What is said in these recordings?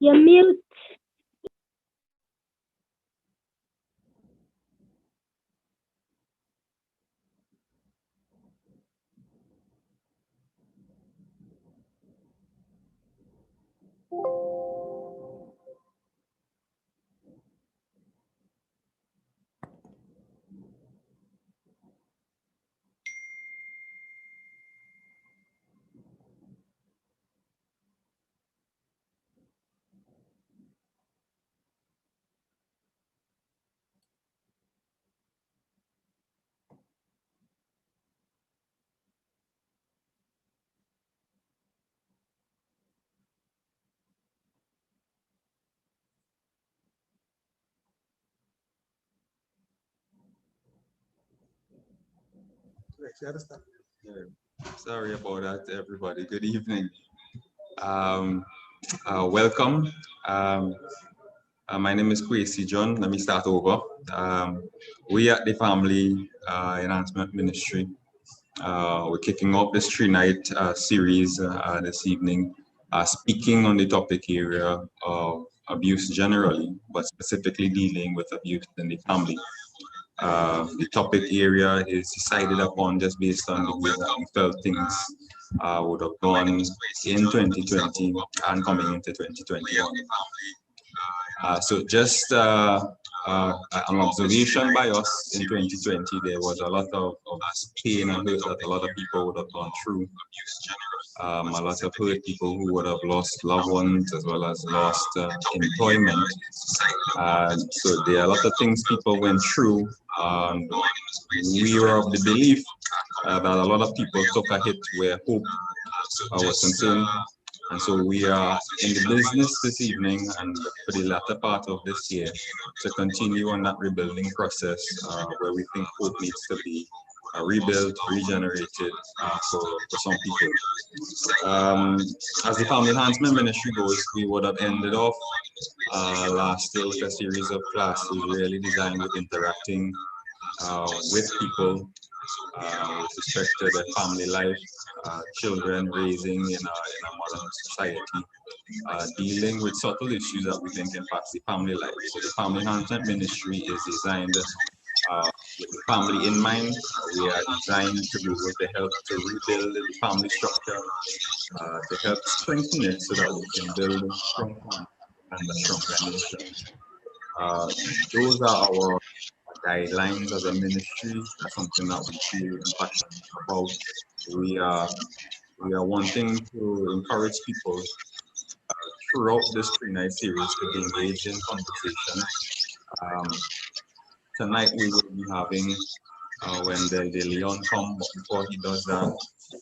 You're mute. Sorry about that, everybody. Good evening. Um, Welcome. Um, my name is Kwesi John. Let me start over. We at the Family Enhancement Ministry, we're kicking off this three-night series this evening, speaking on the topic area of abuse generally, but specifically dealing with abuse in the family. The topic area is decided upon just based on the way that we felt things would have gone in 2020 and coming into 2021. So just an observation by us in 2020, there was a lot of pain and hurt that a lot of people would have gone through. A lot of hurt people who would have lost loved ones as well as lost employment. So there are a lot of things people went through. We were of the belief that a lot of people took a hit where hope was concerned. And so we are in the business this evening and for the latter part of this year to continue on that rebuilding process where we think hope needs to be rebuilt, regenerated for some people. As the Family Enhancement Ministry goes, we would have ended off last year with a series of classes really designed with interacting with people with respect to their family life, children raising in a modern society, dealing with subtle issues that we think impact the family life. So the Family Enhancement Ministry is designed with the family in mind. We are designed to be able to help to rebuild the family structure, to help strengthen it so that we can build a strong family and a stronger nation. Those are our guidelines as a ministry. That's something that we feel passionate about. We are wanting to encourage people throughout this three-night series to be engaged in conversation. Tonight we will be having Wendell De Leon come, but before he does that,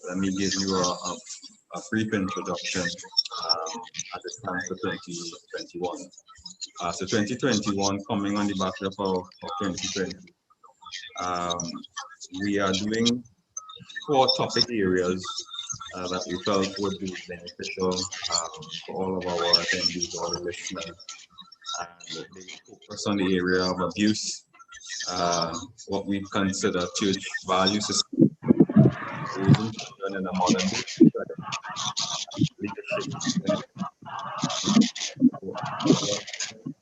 let me give you a brief introduction as it stands for 2021. So 2021 coming on the back of 2020. We are doing 4 topic areas that we felt would be beneficial for all of our attendees, all the listeners. And they focus on the area of abuse, what we consider church value system, raising children in a modern day, leadership,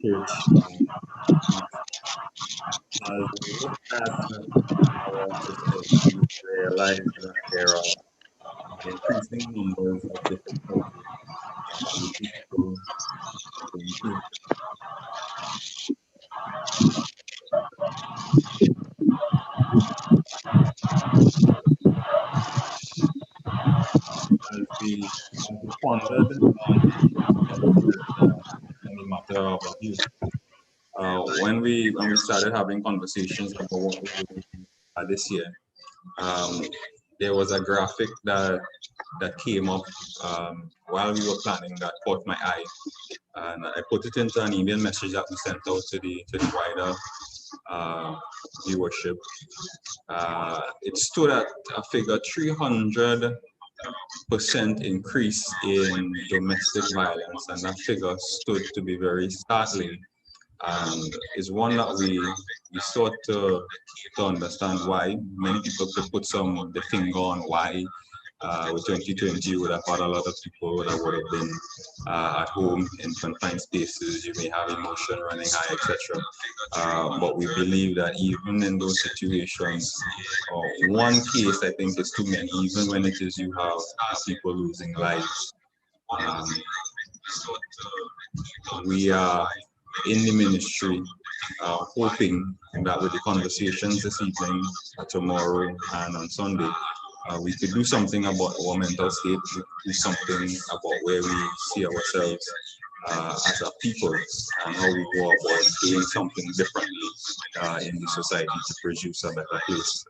church. As we look at our society, we realize that there are increasing numbers of difficulties people going as we pondered on the matter of abuse. When we started having conversations about what we would do this year, there was a graphic that came up while we were planning that caught my eye, and I put it into an email message that we sent out to the wider viewership. It stood at a figure 300% increase in domestic violence, and that figure stood to be very startling. And is one that we sought to understand why. Many people could put the finger on why With 2020, you would have had a lot of people that would have been at home in confined spaces. You may have emotion running high, etc. But we believe that even in those situations, one case I think is too many, even when it is you have people losing lives. We are in the ministry hoping that with the conversations this evening, tomorrow, and on Sunday, we could do something about our mental state, do something about where we see ourselves as a people and how we go about doing something differently in the society to produce a better place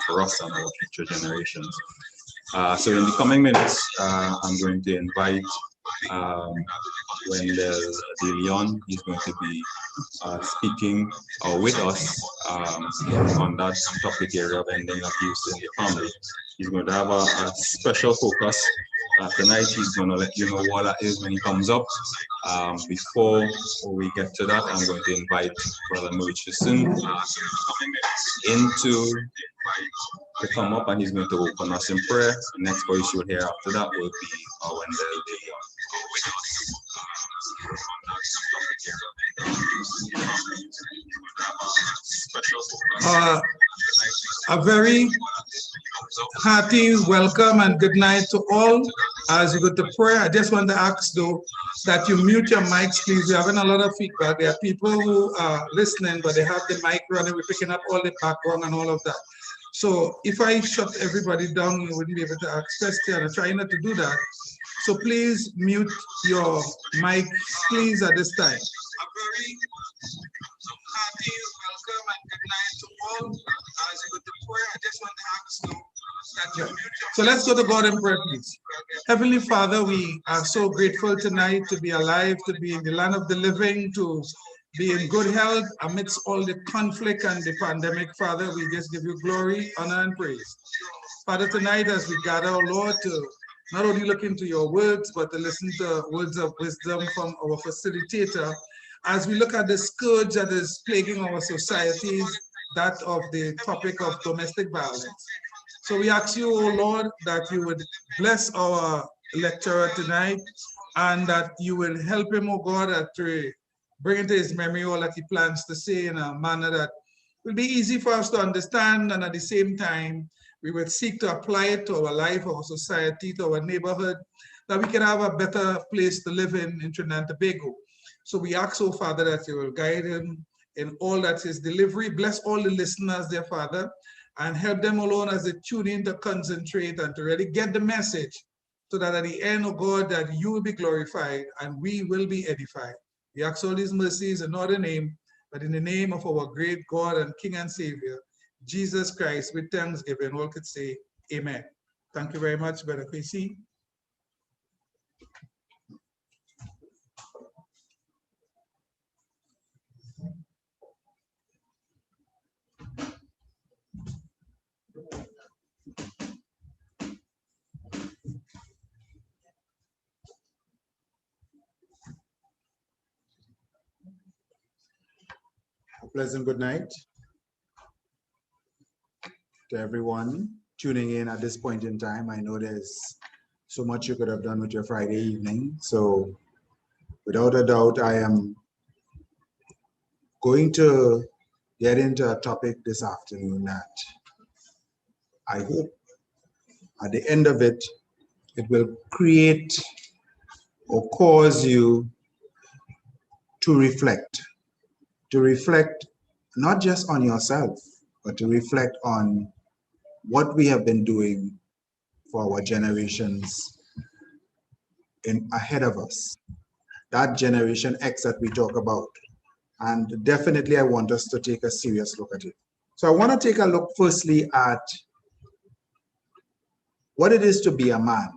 for us and our future generations. So in the coming minutes, I'm going to invite Wendell De Leon. He's going to be speaking with us on that topic area of ending abuse in the family. He's going to have a special focus. Tonight he's going to let you know what that is when he comes up. Before we get to that, I'm going to invite Brother Murchison to come up, and he's going to open us in prayer. The next voice you'll hear after that will be Wendell De Leon. A very hearty welcome and good night to all. As you go to prayer, I just want to ask though that you mute your mics, please. We're having a lot of feedback. There are people who are listening, but they have the mic running. We're picking up all the background and all of that. So if I shut everybody down, you wouldn't be able to ask questions. I'm trying not to do that. So please mute your mic, please, at this time. A very hearty welcome and good night to all. As you go to prayer, I just want to ask you that you mute your. So let's go to God in prayer, please. Heavenly Father, we are so grateful tonight to be alive, to be in the land of the living, to be in good health amidst all the conflict and the pandemic. Father, we just give you glory, honor, and praise. Father, tonight as we gather, oh Lord, to not only look into your words, but to listen to words of wisdom from our facilitator, as we look at the scourge that is plaguing our societies, that of the topic of domestic violence. So we ask you, oh Lord, that you would bless our lecturer tonight, and that you will help him, oh God, to bring into his memory all that he plans to say in a manner that will be easy for us to understand, and at the same time, we will seek to apply it to our life, our society, to our neighborhood, that we can have a better place to live in Trinidad and Tobago. So we ask, oh Father, that you will guide him in all that his delivery. Bless all the listeners, dear Father, and help them alone as they tune in to concentrate and to really get the message, so that at the end, oh God, that you will be glorified and we will be edified. We ask all these mercies in not a name, but in the name of our great God and King and Savior, Jesus Christ, with thanksgiving. All could say amen. Thank you very much, Brother Kwesi. A pleasant good night to everyone tuning in at this point in time. I know there's so much you could have done with your Friday evening. So without a doubt, I am going to get into a topic this afternoon that I hope at the end of it, it will create or cause you to reflect not just on yourself, but to reflect on what we have been doing for our generations ahead of us, that Generation X that we talk about. And definitely I want us to take a serious look at it. So I want to take a look firstly at what it is to be a man,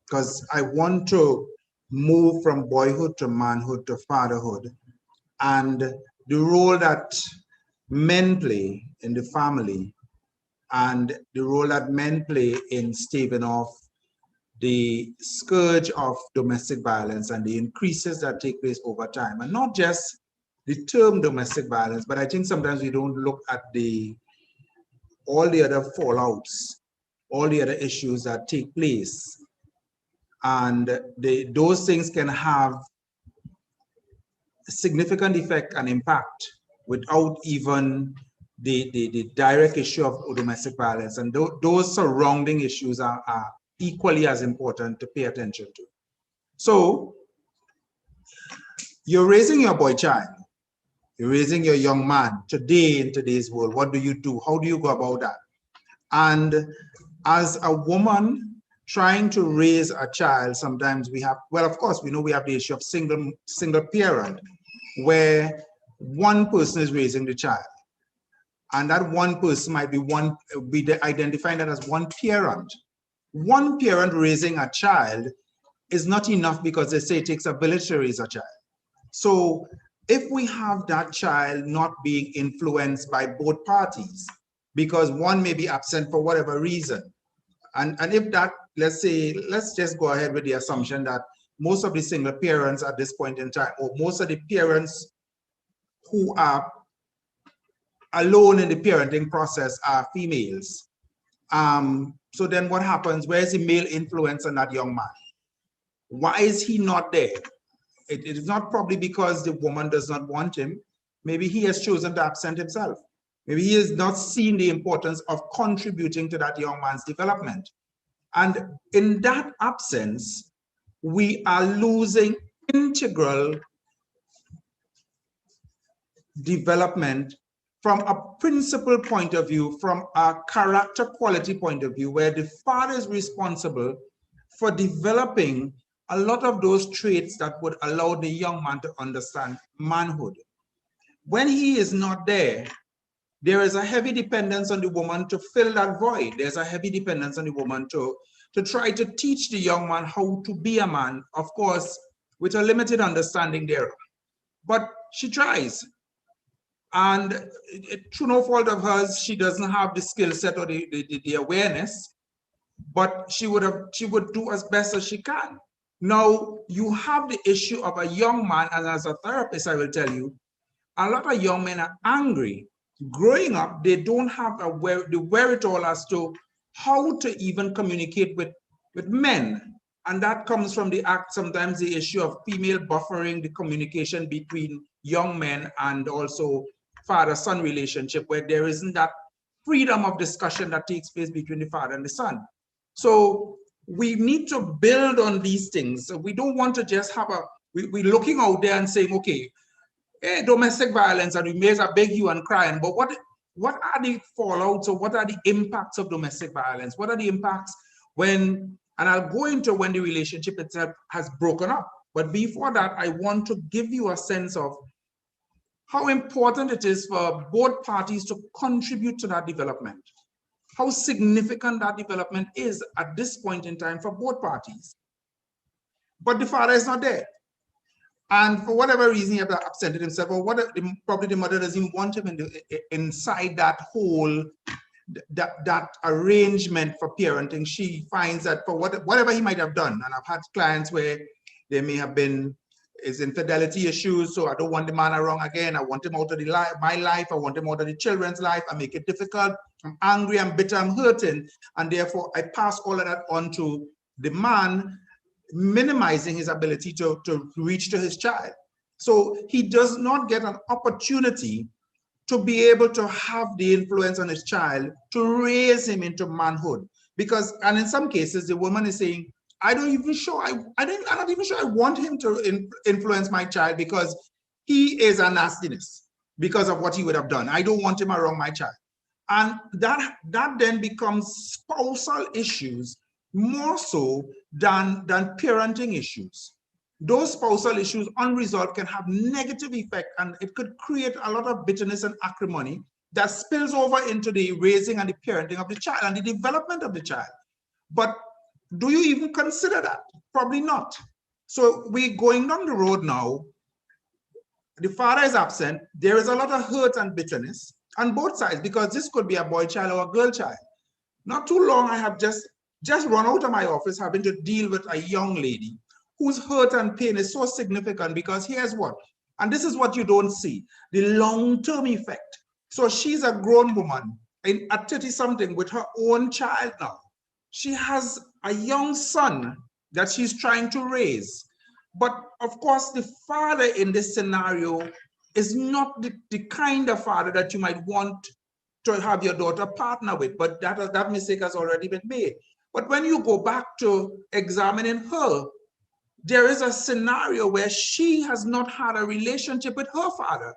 because I want to move from boyhood to manhood to fatherhood, and the role that men play in the family and the role that men play in staving off the scourge of domestic violence and the increases that take place over time. And not just the term domestic violence, but I think sometimes we don't look at all the other fallouts all the other issues that take place. And those things can have significant effect and impact without even the direct issue of domestic violence. And those surrounding issues are equally as important to pay attention to. So you're raising your boy child, you're raising your young man today in today's world. What do you do? How do you go about that? And as a woman trying to raise a child, sometimes we have, well, of course, we know we have the issue of single parent, where one person is raising the child. And that one person might be identifying that as one parent. One parent raising a child is not enough, because they say it takes a village to raise a child. So if we have that child not being influenced by both parties, because one may be absent for whatever reason, and if that, let's just go ahead with the assumption that most of the single parents at this point in time, or most of the parents who are alone in the parenting process are females. So then what happens? Where's the male influence on that young man? Why is he not there? It is not probably because the woman does not want him. Maybe he has chosen to absent himself. Maybe he has not seen the importance of contributing to that young man's development. And in that absence, we are losing integral development from a principal point of view, from a character quality point of view, where the father is responsible for developing a lot of those traits that would allow the young man to understand manhood. When he is not there, there is a heavy dependence on the woman to fill that void. There's a heavy dependence on the woman to try to teach the young man how to be a man, of course, with a limited understanding thereof. But she tries. And through no fault of hers, she doesn't have the skill set or the awareness, but she would do as best as she can. Now, you have the issue of a young man, and as a therapist, I will tell you, a lot of young men are angry. Growing up, they don't have the wherewithal as to how to even communicate with men. And that comes from sometimes the issue of female buffering the communication between young men, and also father-son relationship, where there isn't that freedom of discussion that takes place between the father and the son. So we need to build on these things. So we don't want to just have we're looking out there and saying, okay, hey, domestic violence, and we may as a beg you and crying, but what are the fallouts, or what are the impacts of domestic violence? What are the impacts when, and I'll go into when the relationship itself has broken up. But before that, I want to give you a sense of how important it is for both parties to contribute to that development, how significant that development is at this point in time for both parties. But the father is not there. And for whatever reason, he has absented himself, or probably the mother doesn't even want him inside that whole, that arrangement for parenting. She finds that for whatever he might have done, and I've had clients where there may have been infidelity issues, so I don't want the man around again. I want him out of my life. I want him out of the children's life. I make it difficult. I'm angry, I'm bitter, I'm hurting. And therefore, I pass all of that on to the man, minimizing his ability to reach to his child. So he does not get an opportunity to be able to have the influence on his child to raise him into manhood. Because, and in some cases, the woman is saying, I'm not even sure I want him to influence my child, because he is a nastiness because of what he would have done. I don't want him around my child. And that then becomes spousal issues more so than parenting issues. Those spousal issues unresolved can have negative effect, and it could create a lot of bitterness and acrimony that spills over into the raising and the parenting of the child and the development of the child. But do you even consider that? Probably not. So we're going down the road now. The father is absent. There is a lot of hurt and bitterness on both sides, because this could be a boy child or a girl child. Not too long, I have just run out of my office having to deal with a young lady whose hurt and pain is so significant, because here's what, and this is what you don't see, the long-term effect. So she's a grown woman at 30-something with her own child now. she has a young son that she's trying to raise. But of course, the father in this scenario is not the kind of father that you might want to have your daughter partner with, but that mistake has already been made. But when you go back to examining her, there is a scenario where she has not had a relationship with her father,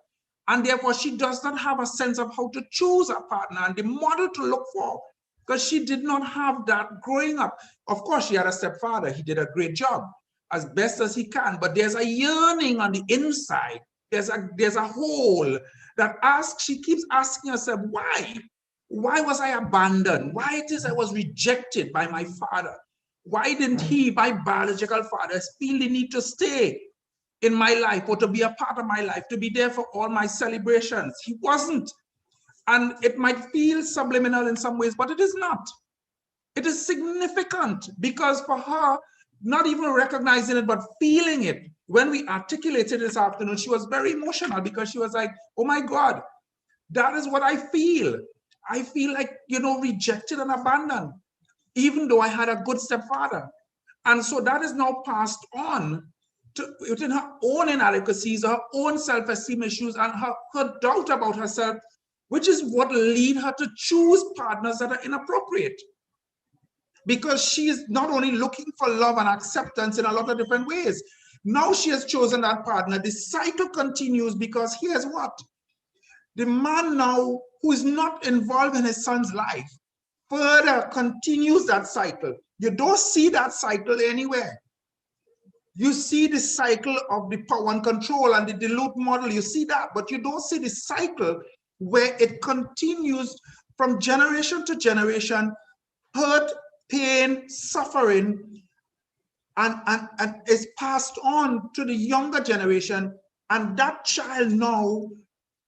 and therefore she does not have a sense of how to choose a partner and the model to look for, because she did not have that growing up. Of course, she had a stepfather. He did a great job as best as he can, but there's a yearning on the inside. There's a hole that she keeps asking herself, why? Why was I abandoned? Why it is I was rejected by my father? Why didn't he, my biological father, feel the need to stay in my life or to be a part of my life, to be there for all my celebrations? He wasn't. And it might feel subliminal in some ways, but it is not. It is significant, because for her, not even recognizing it, but feeling it, when we articulated this afternoon, she was very emotional, because she was like, oh my God, that is what I feel. I feel like, rejected and abandoned, even though I had a good stepfather. And so that is now passed on within her own inadequacies, her own self-esteem issues, and her doubt about herself, which is what lead her to choose partners that are inappropriate. Because she is not only looking for love and acceptance in a lot of different ways. Now she has chosen that partner. The cycle continues, because here's what? The man now, who is not involved in his son's life, further continues that cycle. You don't see that cycle anywhere. You see the cycle of the power and control and the dilute model. You see that, but you don't see the cycle where it continues from generation to generation, hurt, pain, suffering, and is passed on to the younger generation. And that child now,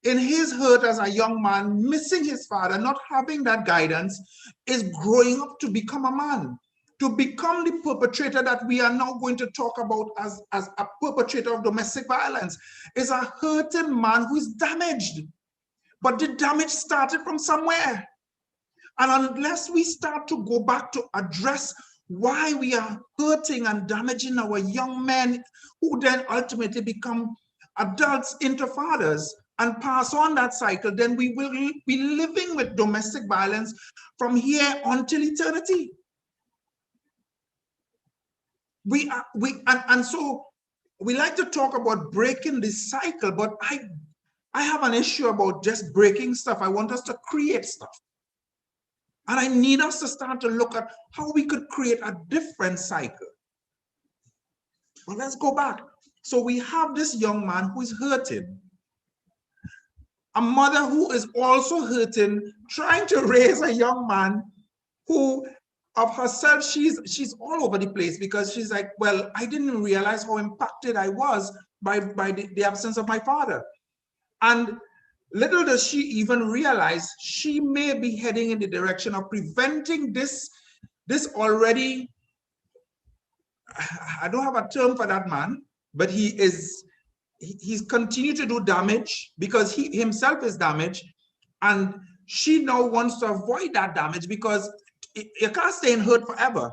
in his hurt as a young man, missing his father, not having that guidance, is growing up to become a man, to become the perpetrator that we are now going to talk about as a perpetrator of domestic violence, is a hurting man who is damaged. But the damage started from somewhere. And unless we start to go back to address why we are hurting and damaging our young men, who then ultimately become adults into fathers and pass on that cycle, then we will be living with domestic violence from here until eternity. So we like to talk about breaking this cycle, but I have an issue about just breaking stuff. I want us to create stuff. And I need us to start to look at how we could create a different cycle. Well, let's go back. So we have this young man who is hurting, a mother who is also hurting, trying to raise a young man who, of herself, she's all over the place, because she's like, well, I didn't realize how impacted I was by the absence of my father. And little does she even realize she may be heading in the direction of preventing this already, I don't have a term for that man, but he's continued to do damage, because he himself is damaged, and she now wants to avoid that damage, because you can't stay in hurt forever.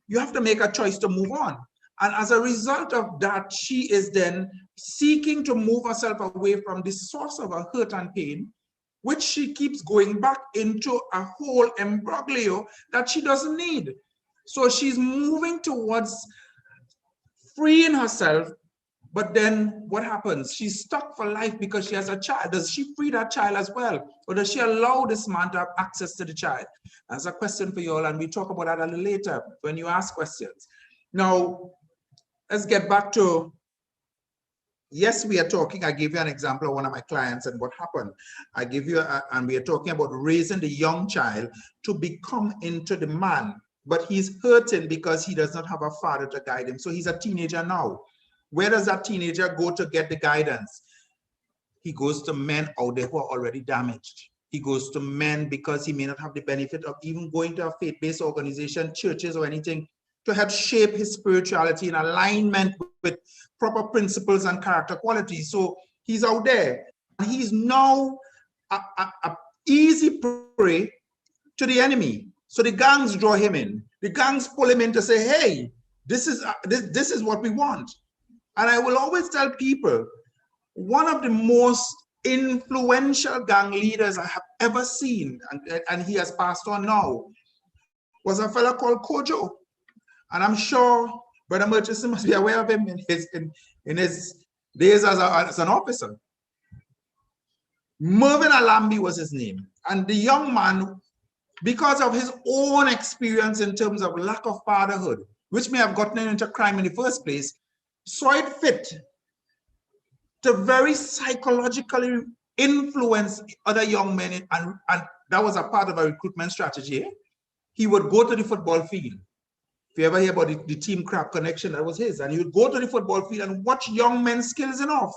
You have to make a choice to move on. And as a result of that, she is then seeking to move herself away from the source of her hurt and pain, which she keeps going back into a whole imbroglio that she doesn't need. So she's moving towards freeing herself, but then what happens? She's stuck for life because she has a child. Does she free that child as well? Or does she allow this man to have access to the child? That's a question for you all, and we talk about that a little later when you ask questions. Now, let's get back to, yes, we are talking, I gave you an example of one of my clients and what happened. I give you, and we are talking about raising the young child to become into the man, but he's hurting because he does not have a father to guide him. So he's a teenager now. Where does that teenager go to get the guidance? He goes to men out there who are already damaged. He goes to men because he may not have the benefit of even going to a faith-based organization, churches or anything, to help shape his spirituality in alignment with proper principles and character qualities. So he's out there, and he's now a easy prey to the enemy. So the gangs draw him in. The gangs pull him in to say, hey, this is what we want. And I will always tell people, one of the most influential gang leaders I have ever seen, and he has passed on now, was a fellow called Kojo. And I'm sure Brother Murchison must be aware of him in his days as an officer. Mervyn Alambi was his name. And the young man, because of his own experience in terms of lack of fatherhood, which may have gotten him into crime in the first place, saw it fit to very psychologically influence other young men, and that was a part of a recruitment strategy. He would go to the football field. If you ever hear about the Team Crab connection, that was his. And he would go to the football field and watch young men skills enough,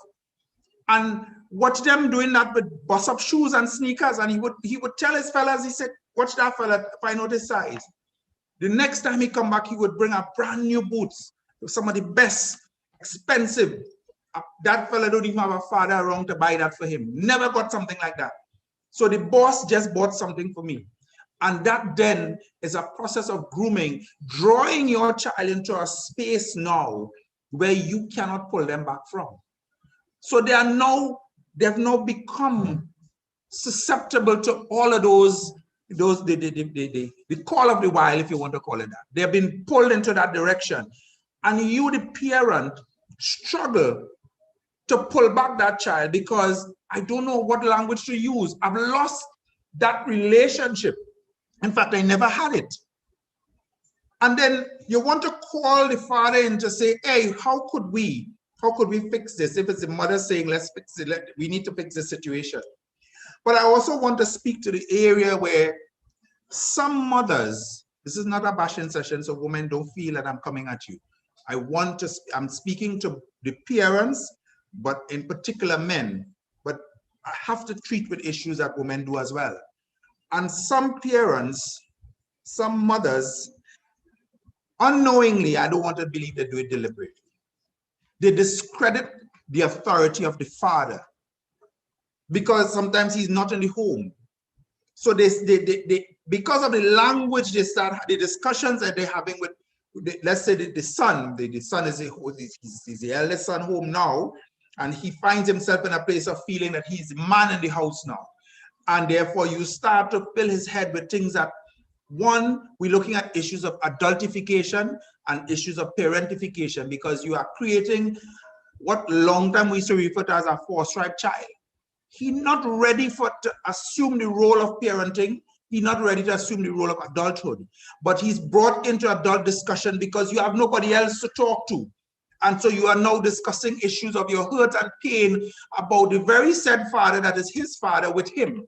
and watch them doing that with bust-up shoes and sneakers. And he would tell his fellas, he said, watch that fella, find out his size. The next time he come back, he would bring up brand new boots, some of the best, expensive. That fella don't even have a father around to buy that for him. Never got something like that. So the boss just bought something for me. And that then is a process of grooming, drawing your child into a space now where you cannot pull them back from. So they've now become susceptible to all of the call of the wild, if you want to call it that. They've been pulled into that direction. And you, the parent, struggle to pull back that child because I don't know what language to use. I've lost that relationship. In fact, I never had it. And then you want to call the father in to say, hey, how could we fix this? If it's the mother saying, let's fix it, we need to fix the situation. But I also want to speak to the area where some mothers, this is not a bashing session, so women don't feel that I'm coming at you. I'm speaking to the parents, but in particular men, but I have to treat with issues that women do as well. And some parents, some mothers, unknowingly, I don't want to believe they do it deliberately, they discredit the authority of the father because sometimes he's not in the home. So they because of the language they start, the discussions that they're having with, let's say the son, the son is the eldest son home now, and he finds himself in a place of feeling that he's the man in the house now. And therefore you start to fill his head with things that, one, we're looking at issues of adultification and issues of parentification, because you are creating what long time we used to refer to as a four-stripe child. He's not ready to assume the role of parenting. He's not ready to assume the role of adulthood, but he's brought into adult discussion because you have nobody else to talk to. And so you are now discussing issues of your hurt and pain about the very said father that is his father with him.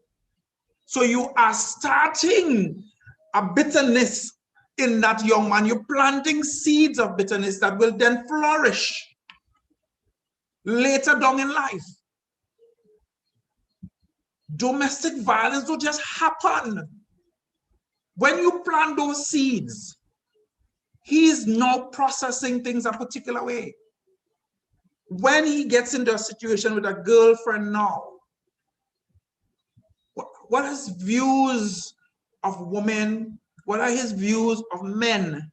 So you are starting a bitterness in that young man. You're planting seeds of bitterness that will then flourish later down in life. Domestic violence will just happen. When you plant those seeds, he's now processing things a particular way. When he gets into a situation with a girlfriend now, what are his views of women? What are his views of men?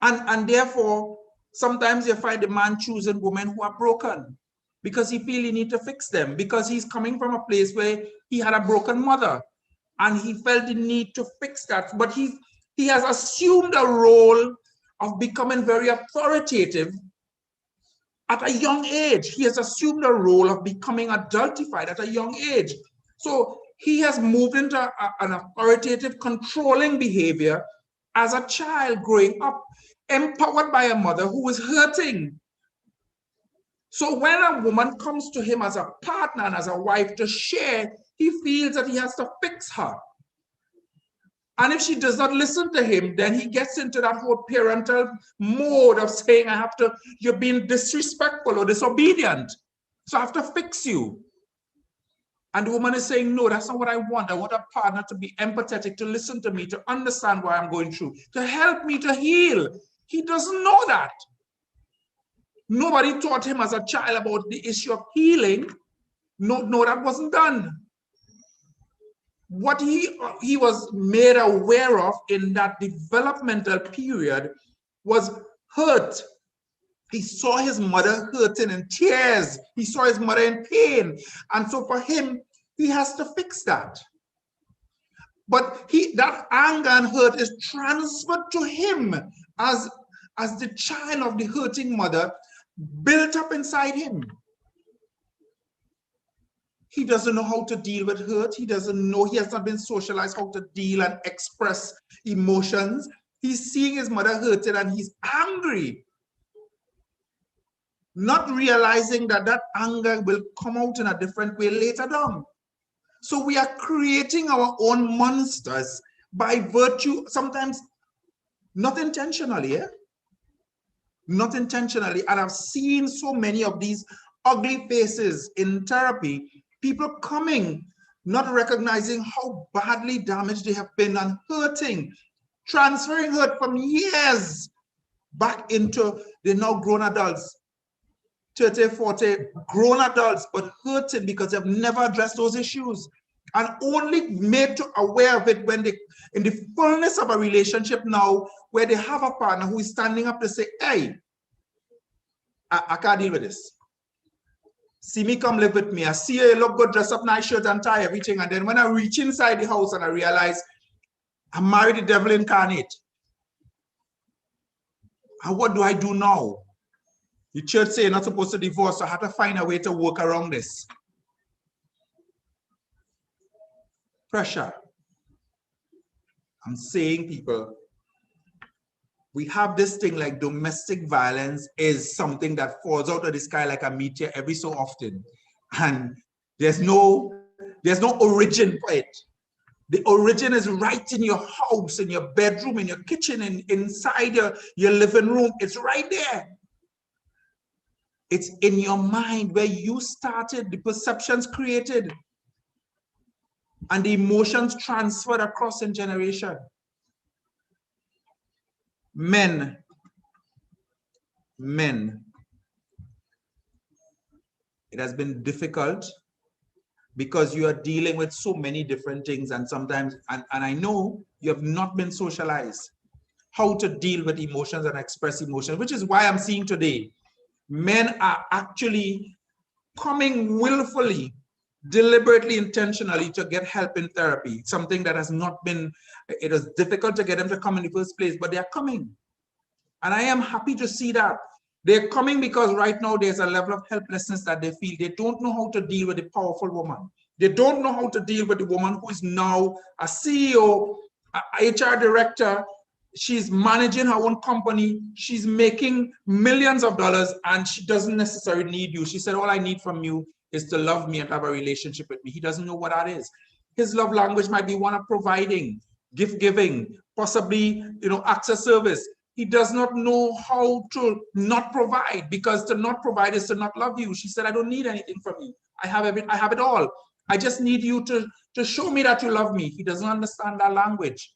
And therefore, sometimes you find the man choosing women who are broken because he feels he needs to fix them, because he's coming from a place where he had a broken mother and he felt the need to fix that. But he has assumed a role of becoming very authoritative at a young age. He has assumed a role of becoming adultified at a young age. So he has moved into an authoritative, controlling behavior as a child growing up, empowered by a mother who is hurting. So when a woman comes to him as a partner and as a wife to share, he feels that he has to fix her. And if she does not listen to him, then he gets into that whole parental mode of saying, you're being disrespectful or disobedient, so I have to fix you. And the woman is saying, no, that's not what I want. I want a partner to be empathetic, to listen to me, to understand what I'm going through, to help me to heal. He doesn't know that. Nobody taught him as a child about the issue of healing. No, that wasn't done. what he was made aware of in that developmental period was hurt. He saw his mother hurting in tears. He saw his mother in pain. And so for him, he has to fix that. But that anger and hurt is transferred to him as the child of the hurting mother, built up inside him. He doesn't know how to deal with hurt. He doesn't know, he has not been socialized how to deal and express emotions. He's seeing his mother hurting and he's angry, not realizing that that anger will come out in a different way later on. So we are creating our own monsters by virtue, sometimes not intentionally, not intentionally. And I've seen so many of these ugly faces in therapy, people coming, not recognizing how badly damaged they have been and hurting, transferring hurt from years back into, they're now grown adults, 30, 40, grown adults, but hurting because they've never addressed those issues and only made aware of it when they, in the fullness of a relationship now, where they have a partner who is standing up to say, hey, I can't deal with this. See me, come live with me. I see you look good, dress up nice, shirt and tie, everything. And then when I reach inside the house and I realize I married the devil incarnate. And what do I do now? The church say you're not supposed to divorce, so I have to find a way to work around this. Pressure. I'm saying, people, we have this thing like domestic violence is something that falls out of the sky like a meteor every so often. And there's no origin for it. The origin is right in your house, in your bedroom, in your kitchen, inside your living room. It's right there. It's in your mind where you started, the perceptions created, and the emotions transferred across in generation. Men, it has been difficult because you are dealing with so many different things, and sometimes, and I know you have not been socialized how to deal with emotions and express emotions, which is why I'm seeing today, men are actually coming willfully, deliberately, intentionally to get help in therapy, something that has not been, it is difficult to get them to come in the first place, but they're coming. And I am happy to see that. They're coming because right now there's a level of helplessness that they feel. They don't know how to deal with a powerful woman. They don't know how to deal with the woman who is now a CEO, a HR director. She's managing her own company. She's making millions of dollars and she doesn't necessarily need you. She said, all I need from you is to love me and have a relationship with me. He doesn't know what that is. His love language might be one of providing, gift giving, possibly, acts of service. He does not know how to not provide, because to not provide is to not love you. She said, I don't need anything from you. I have it all. I just need you to show me that you love me. He doesn't understand that language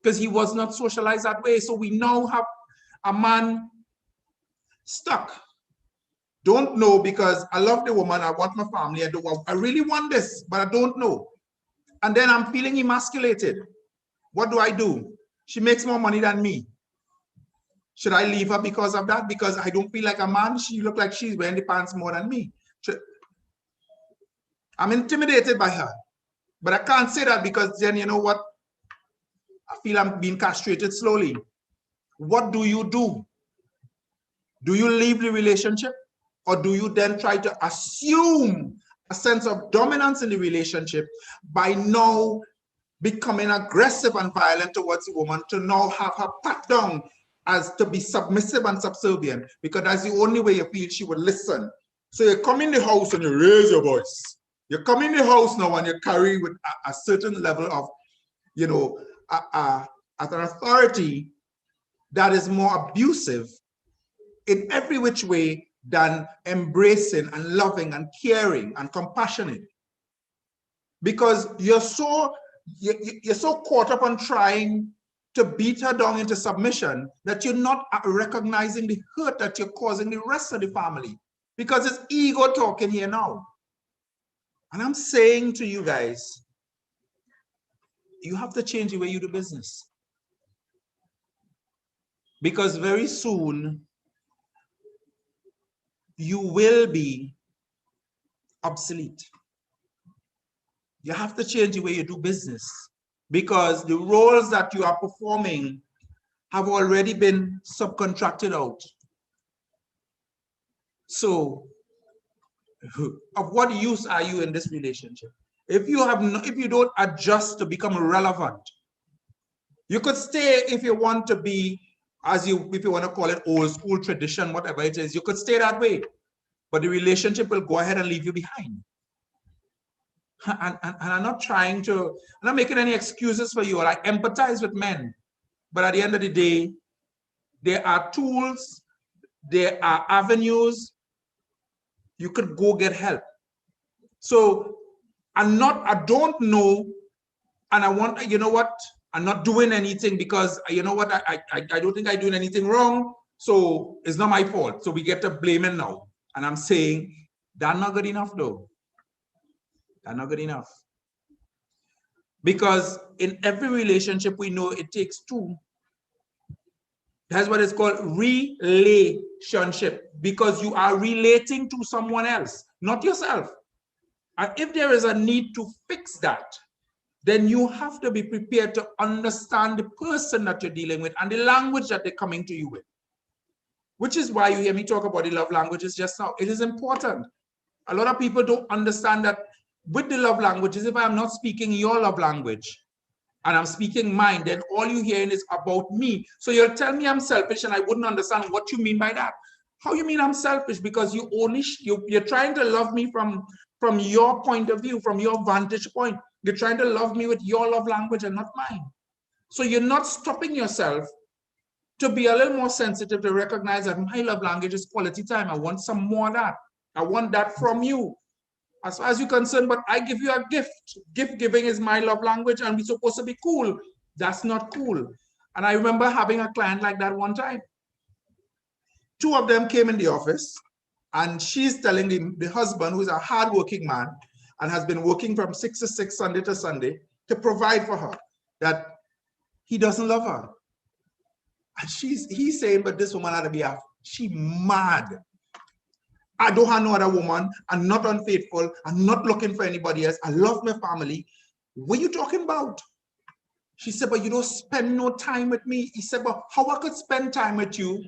because he was not socialized that way. So we now have a man stuck. Don't know because I love the woman. I want my family. I really want this, but I don't know. And then I'm feeling emasculated. What do I do? She makes more money than me. Should I leave her because of that? Because I don't feel like a man. She looks like she's wearing the pants more than me. I'm intimidated by her. But I can't say that because then, you know what? I feel I'm being castrated slowly. What do you do? Do you leave the relationship? Or do you then try to assume a sense of dominance in the relationship by now becoming aggressive and violent towards the woman, to now have her pat down as to be submissive and subservient, because that's the only way you feel she would listen. So you come in the house and you raise your voice. You come in the house now and you carry with a certain level of, an authority that is more abusive in every which way than embracing and loving and caring and compassionate. Because you're so caught up on trying to beat her down into submission that you're not recognizing the hurt that you're causing the rest of the family, because it's ego talking here now. And I'm saying to you guys, you have to change the way you do business. Because very soon, you will be obsolete. You have to change the way you do business, because the roles that you are performing have already been subcontracted out. So, of what use are you in this relationship? If you don't adjust to become relevant, you could stay if you want to be, if you want to call it old school tradition, whatever it is, you could stay that way, but the relationship will go ahead and leave you behind. And I'm not making any excuses for you, or I empathize with men, but at the end of the day, there are tools, there are avenues, you could go get help. So I don't know, and you know what, I'm not doing anything because, you know what, I don't think I'm doing anything wrong, so it's not my fault. So we get to blaming now. And I'm saying, that's not good enough though. That's not good enough. Because in every relationship, we know it takes two. That's what it's called, relationship, because you are relating to someone else, not yourself. And if there is a need to fix that, then you have to be prepared to understand the person that you're dealing with and the language that they're coming to you with. Which is why you hear me talk about the love languages just now. It is important. A lot of people don't understand that with the love languages, if I'm not speaking your love language and I'm speaking mine, then all you're hearing is about me. So you'll tell me I'm selfish and I wouldn't understand what you mean by that. How you mean I'm selfish? Because you're trying to love me from your point of view, from your vantage point. You're trying to love me with your love language and not mine. So you're not stopping yourself to be a little more sensitive to recognize that my love language is quality time. I want some more of that. I want that from you. As far as you're concerned, but I give you a gift. Gift giving is my love language and we're supposed to be cool. That's not cool. And I remember having a client like that one time. Two of them came in the office and she's telling the husband, who's a hardworking man and has been working from 6 to 6, Sunday to Sunday, to provide for her, that he doesn't love her. And he's saying, but this woman had to be she mad. I don't have no other woman. I'm not unfaithful. I'm not looking for anybody else. I love my family. What are you talking about? She said, but you don't spend no time with me. He said, but how I could spend time with you?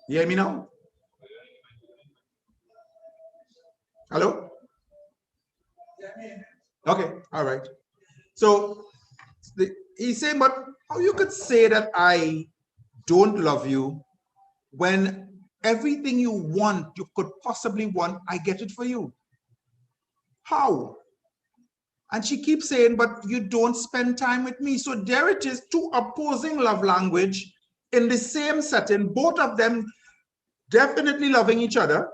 You hear me now? Hello? Okay, all right. So he's saying, but how you could say that I don't love you when everything you want, you could possibly want, I get it for you? How? And she keeps saying, but you don't spend time with me. So there it is, two opposing love language in the same setting, both of them definitely loving each other,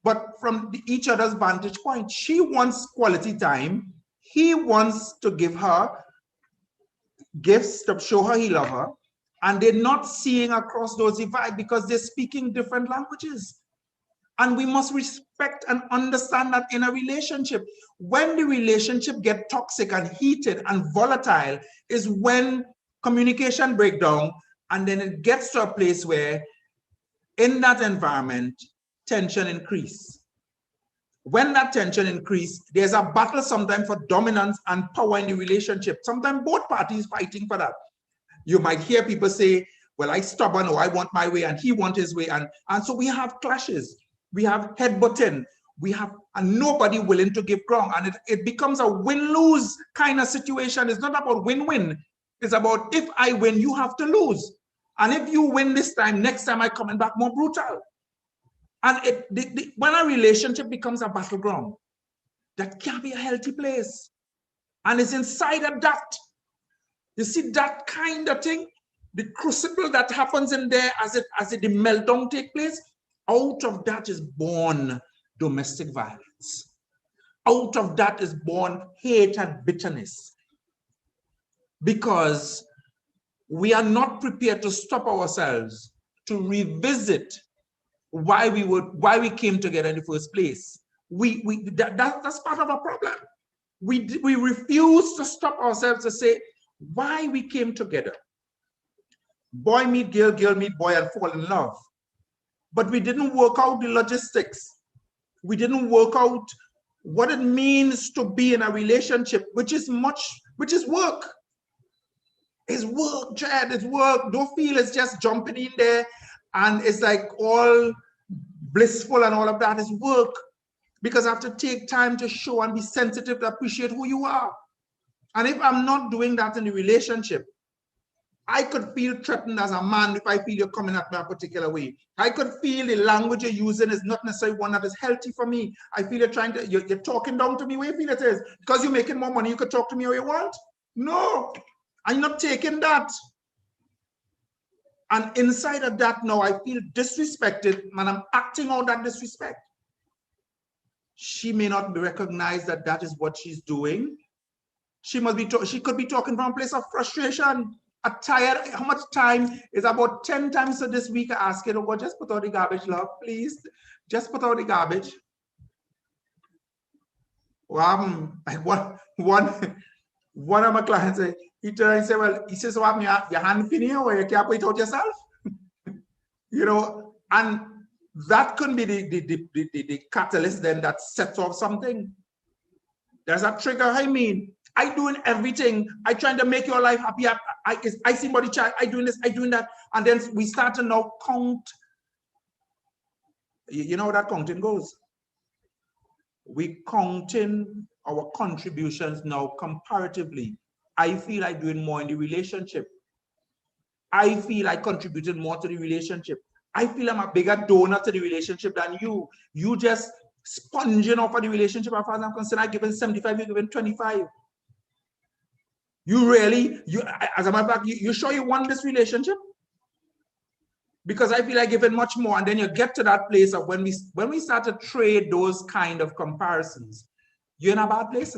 but from each other's vantage point. She wants quality time. He wants to give her gifts to show her he loves her. And they're not seeing across those divides because they're speaking different languages. And we must respect and understand that in a relationship. When the relationship gets toxic and heated and volatile is when communication breaks down, and then it gets to a place where in that environment, tension increases. When that tension increases, there's a battle sometimes for dominance and power in the relationship. Sometimes both parties fighting for that. You might hear people say, well, I'm stubborn, or I want my way, and he wants his way. And so we have clashes. We have headbutting. And nobody willing to give ground. And it becomes a win-lose kind of situation. It's not about win-win. It's about if I win, you have to lose. And if you win this time, next time I coming back more brutal. And when a relationship becomes a battleground, that can't be a healthy place. And it's inside of that. You see that kind of thing, the crucible that happens in there as the meltdown takes place, out of that is born domestic violence. Out of that is born hate and bitterness. Because we are not prepared to stop ourselves to revisit why we came together in the first place. That's part of our problem. We refuse to stop ourselves to say why we came together. Boy meet girl, girl meet boy, and fall in love. But we didn't work out the logistics. We didn't work out what it means to be in a relationship, which is work. It's work, Chad, it's work. Don't feel it's just jumping in there and it's like all blissful and all of that. Is work. Because I have to take time to show and be sensitive to appreciate who you are. And if I'm not doing that in the relationship, I could feel threatened as a man if I feel you're coming at me a particular way. I could feel the language you're using is not necessarily one that is healthy for me. I feel you're talking down to me. Where you feel it is? Because you're making more money, you could talk to me how you want? No, I'm not taking that. And inside of that now, I feel disrespected and I'm acting out that disrespect. She may not recognize that that is what she's doing. She could be talking from a place of frustration. Tired. How much time is about 10 times this week? I ask it, oh, just put out the garbage, love, please. Just put out the garbage. Like one of my clients, he turned and said, well, he says, well, your hand in here, or you can't put it out yourself. You know, and that couldn't be the catalyst then that sets off something. There's a trigger. I mean, I doing everything. I trying to make your life happy. I see body chat. I doing this. I doing that. And then we start to now count. You know how that counting goes. We counting our contributions now comparatively. I feel I'm doing more in the relationship. I feel I contributed more to the relationship. I feel I'm a bigger donor to the relationship than you. You just sponging off of the relationship. As far as I'm concerned, I'm giving 75, you're giving 25. You really, as a matter of fact, you sure you want this relationship? Because I feel like giving much more, and then you get to that place of when we start to trade those kind of comparisons, you're in a bad place.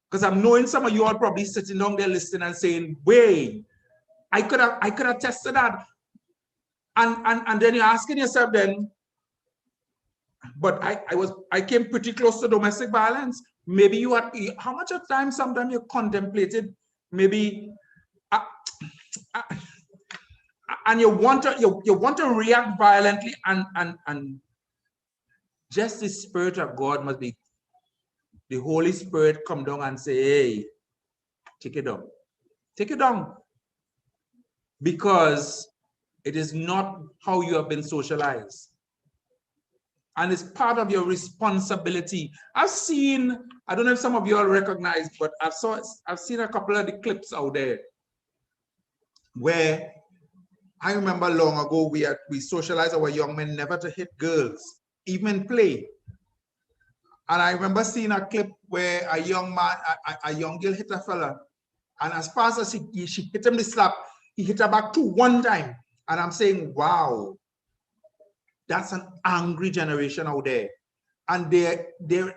Because I'm knowing some of you are probably sitting down there listening and saying, wait, I could have tested that. And then you're asking yourself then, but I came pretty close to domestic violence. Maybe you had, how much of time sometimes you contemplated, maybe, and you want to react violently, and just the Spirit of God must be, the Holy Spirit come down and say, hey, take it down. Take it down. Because it is not how you have been socialized. And it's part of your responsibility. I've seen, I don't know if some of you all recognize, but I've seen a couple of the clips out there where I remember long ago we socialized our young men never to hit girls, even in play. And I remember seeing a clip where a young man, a young girl hit a fella, and as fast as she hit him the slap, he hit her back too one time. And I'm saying, wow, that's an angry generation out there. And there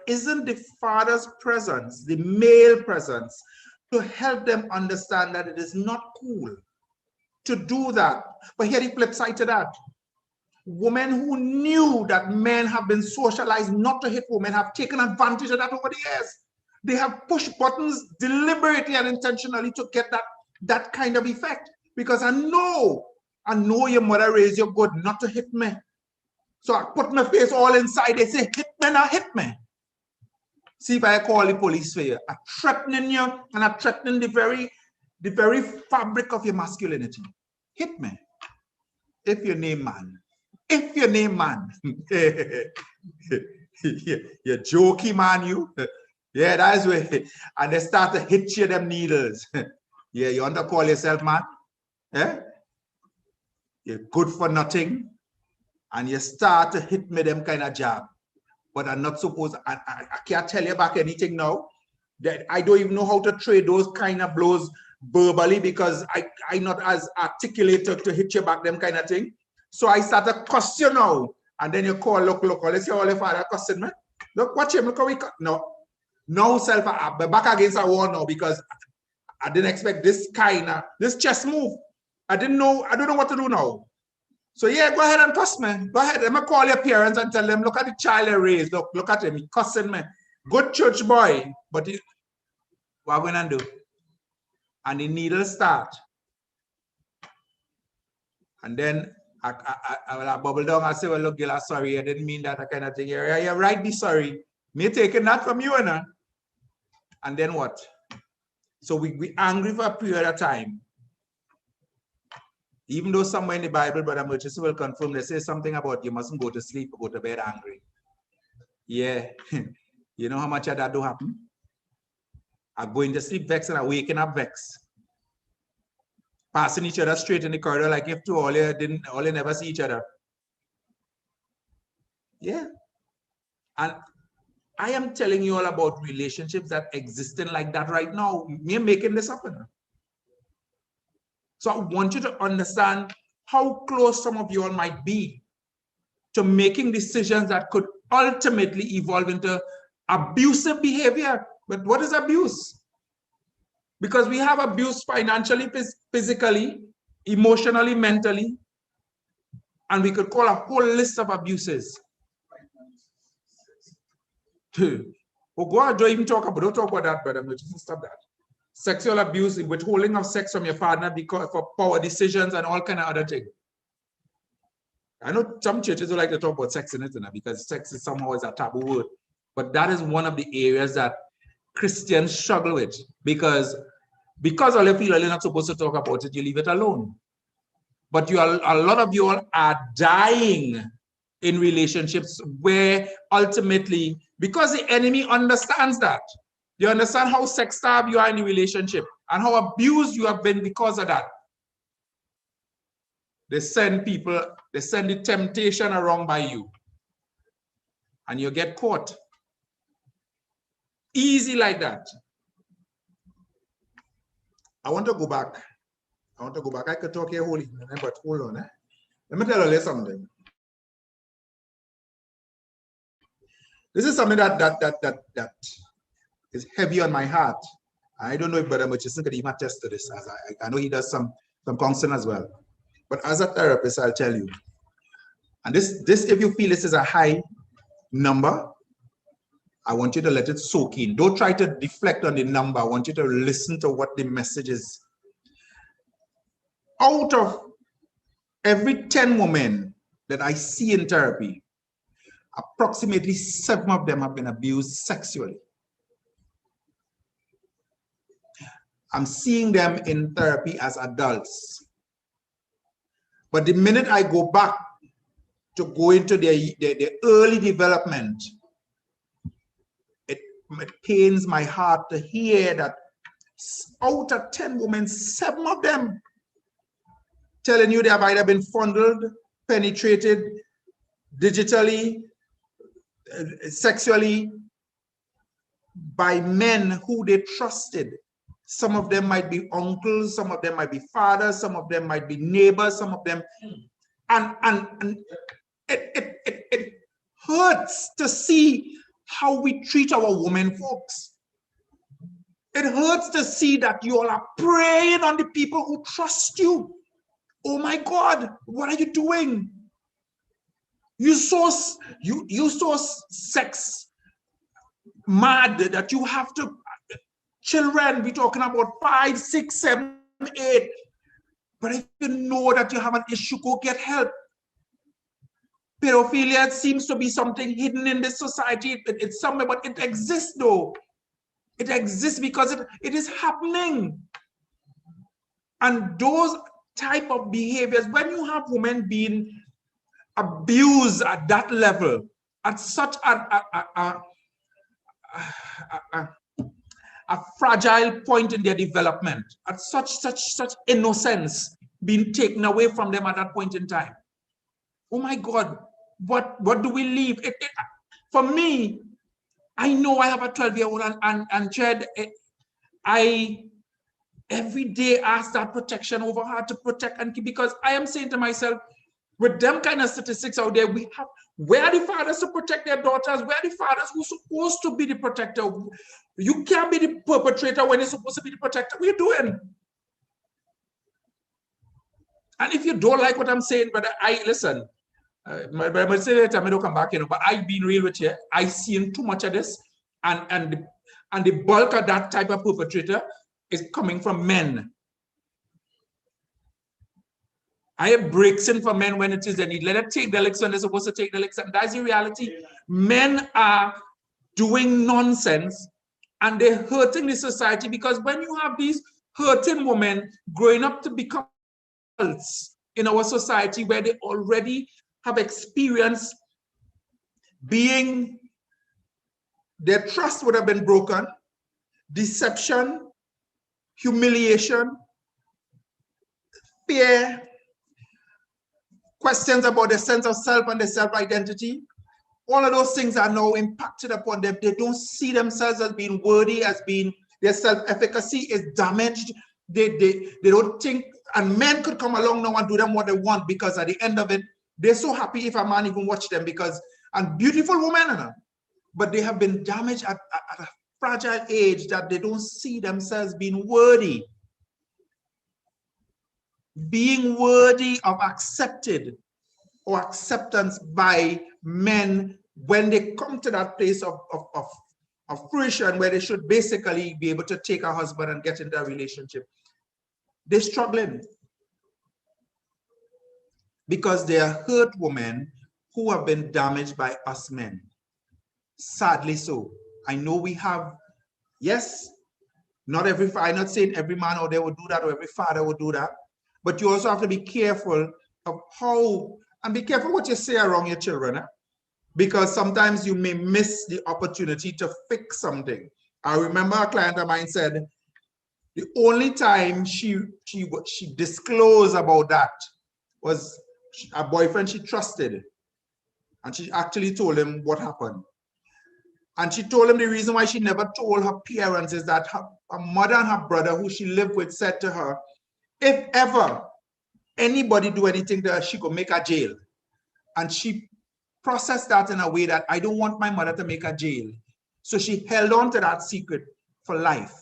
isn't the father's presence, the male presence, to help them understand that it is not cool to do that. But here the flip side to that. Women who knew that men have been socialized not to hit women have taken advantage of that over the years. They have pushed buttons deliberately and intentionally to get that kind of effect. Because I know your mother raised you good not to hit me. So I put my face all inside. They say, hit me, not hit me. See if I call the police for you. I'm threatening you, and I'm threatening the very fabric of your masculinity. Hit me. If your name man. If your name man. You're jokey man, you. Yeah, that's where. And they start to hit you them needles. Yeah, you want to call yourself man? Yeah? You're good for nothing. And you start to hit me them kind of jab. But I'm not supposed, I can't tell you back anything now. That I don't even know how to trade those kind of blows verbally, because I'm not as articulated to hit you back them kind of thing. So I start to cuss you now. And then you call, look, let's see all the father cussing me. Look, watch him, look how he cut. No self, I'm back against a wall now, because I didn't expect this kind of, this chess move. I don't know what to do now. So yeah, go ahead and cuss me. Go ahead. Let me call your parents and tell them, look at the child they raised. Look at him. He cussing me. Good church boy. But what we gonna do? And the needle start. And then I bubble down. I say, well, look, Gila, sorry. I didn't mean that kind of thing. Yeah, you're right. Be sorry. Me taking that from you, and then what? So we angry for a period of time. Even though somewhere in the Bible, Brother Murchison will confirm, they say something about you mustn't go to sleep or go to bed angry. Yeah. You know how much of that do happen? I going to sleep vexed and I waking up vexed. Passing each other straight in the corridor like if two all you never see each other. Yeah. And I am telling you all about relationships that existing like that right now. Me making this happen. So I want you to understand how close some of you all might be to making decisions that could ultimately evolve into abusive behavior. But what is abuse? Because we have abuse financially, physically, emotionally, mentally, and we could call a whole list of abuses. Oh, God, don't even talk about that, brother. Just stop that. Sexual abuse, withholding of sex from your partner because for power decisions and all kind of other things. I know some churches would like to talk about sex in it, because sex is somehow is a taboo word. But that is one of the areas that Christians struggle with, because all you feel you're not supposed to talk about it, you leave it alone. But a lot of you all are dying in relationships where ultimately, because the enemy understands that, you understand how sex-starved you are in the relationship and how abused you have been because of that. They send the temptation around by you, and you get caught. Easy like that. I want to go back. I could talk here whole evening, but hold on. Let me tell you something. This is something that is heavy on my heart. I don't know if Brother Murchison could even attest to this, as I know he does some counseling as well. But as a therapist, I'll tell you. And this, if you feel this is a high number, I want you to let it soak in. Don't try to deflect on the number. I want you to listen to what the message is. Out of every 10 women that I see in therapy, approximately 7 of them have been abused sexually. I'm seeing them in therapy as adults. But the minute I go back to go into their early development, it pains my heart to hear that out of 10 women, 7 of them telling you they have either been fondled, penetrated digitally, sexually by men who they trusted. Some of them might be uncles, some of them might be fathers, some of them might be neighbors, some of them, and it hurts to see how we treat our women folks. It hurts to see that you all are preying on the people who trust you. Oh my God, what are you doing? You so sex mad that you have to. Children, we're talking about 5, 6, 7, 8. But if you know that you have an issue, go get help. Pedophilia seems to be something hidden in this society. It's somewhere, but it exists though. It exists because it is happening. And those type of behaviors, when you have women being abused at that level, at such a fragile point in their development, at such innocence being taken away from them at that point in time. Oh my God, what do we leave? For me, I know I have a 12-year-old and Chad, I every day ask that protection over her to protect and keep, because I am saying to myself, with them kind of statistics out there, where are the fathers to protect their daughters? Where are the fathers who are supposed to be the protector? You can't be the perpetrator when you're supposed to be the protector. What are you doing? And if you don't like what I'm saying, but I listen, I must say that I don't come back, but I've been real with you. I've seen too much of this, and the bulk of that type of perpetrator is coming from men. I have breaks in for men when it is they need. Let them take the licks when they're supposed to take the licks, and that's the reality. Men are doing nonsense, and they're hurting the society, because when you have these hurting women growing up to become adults in our society where they already have experienced being, their trust would have been broken, deception, humiliation, fear, questions about their sense of self and their self-identity. All of those things are now impacted upon them. They don't see themselves as being worthy, as being, their self-efficacy is damaged. They don't think, and men could come along now and do them what they want, because at the end of it, they're so happy if a man even watch them, because, and beautiful women, but they have been damaged at a fragile age that they don't see themselves being worthy of accepted or acceptance by men when they come to that place of fruition where they should basically be able to take a husband and get into a relationship. They're struggling because they are hurt women who have been damaged by us men. Sadly so. I know we have, yes, not every, I'm not saying every man out there would do that or every father would do that, but you also have to be careful of how, and be careful what you say around your children, because sometimes you may miss the opportunity to fix something. I remember a client of mine said, the only time she disclosed about that was a boyfriend she trusted. And she actually told him what happened. And she told him the reason why she never told her parents is that her mother and her brother, who she lived with, said to her, if ever anybody do anything to her, she could make her jail. And she processed that in a way that I don't want my mother to make her jail. So she held on to that secret for life.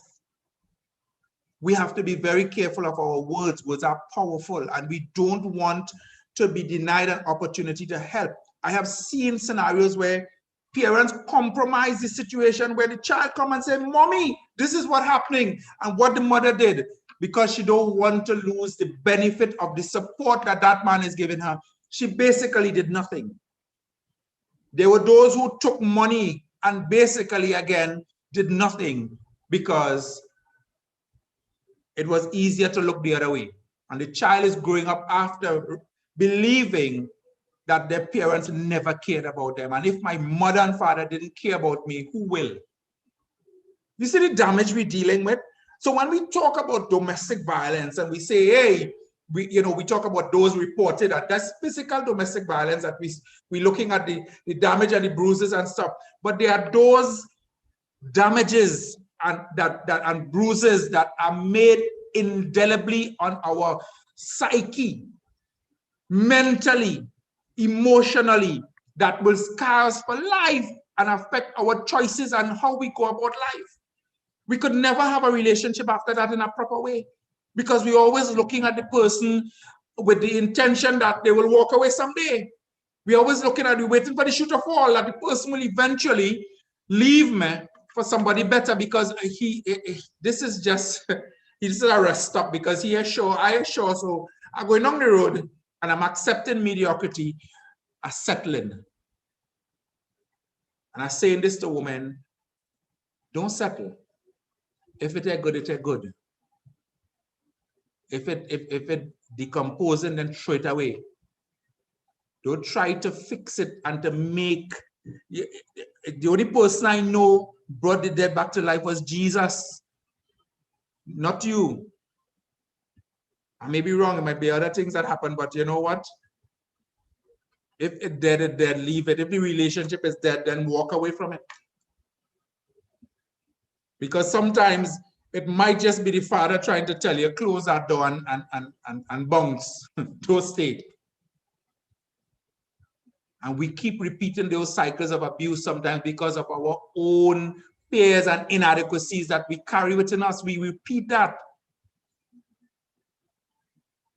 We have to be very careful of our words. Words are powerful, and we don't want to be denied an opportunity to help. I have seen scenarios where parents compromise the situation, where the child come and say, Mommy, this is what's happening, and what the mother did, because she don't want to lose the benefit of the support that that man is giving her. She basically did nothing. There were those who took money and basically, again, did nothing because it was easier to look the other way. And the child is growing up after believing that their parents never cared about them. And if my mother and father didn't care about me, who will? You see the damage we're dealing with? So when we talk about domestic violence and we say, hey, we talk about those reported, that's physical domestic violence, that we're looking at the damage and the bruises and stuff. But there are those damages and bruises that are made indelibly on our psyche, mentally, emotionally, that will scar us for life and affect our choices and how we go about life. We could never have a relationship after that in a proper way, because we're always looking at the person with the intention that they will walk away someday. We're always looking at, waiting for the shoe to fall, that the person will eventually leave me for somebody better, because this is just, this is a rest stop, because he is sure, I am sure, so I'm going down the road and I'm accepting mediocrity, I'm settling. And I'm saying this to women, don't settle. If it is good, it is good. If it decomposing, then throw it away. Don't try to fix it and to make. The only person I know brought the dead back to life was Jesus, not you. I may be wrong, it might be other things that happen, but you know what? If it's dead, it's dead, leave it. If the relationship is dead, then walk away from it. Because sometimes it might just be the father trying to tell you, close that door and bounce. Don't stay. And we keep repeating those cycles of abuse sometimes because of our own fears and inadequacies that we carry within us. We repeat that.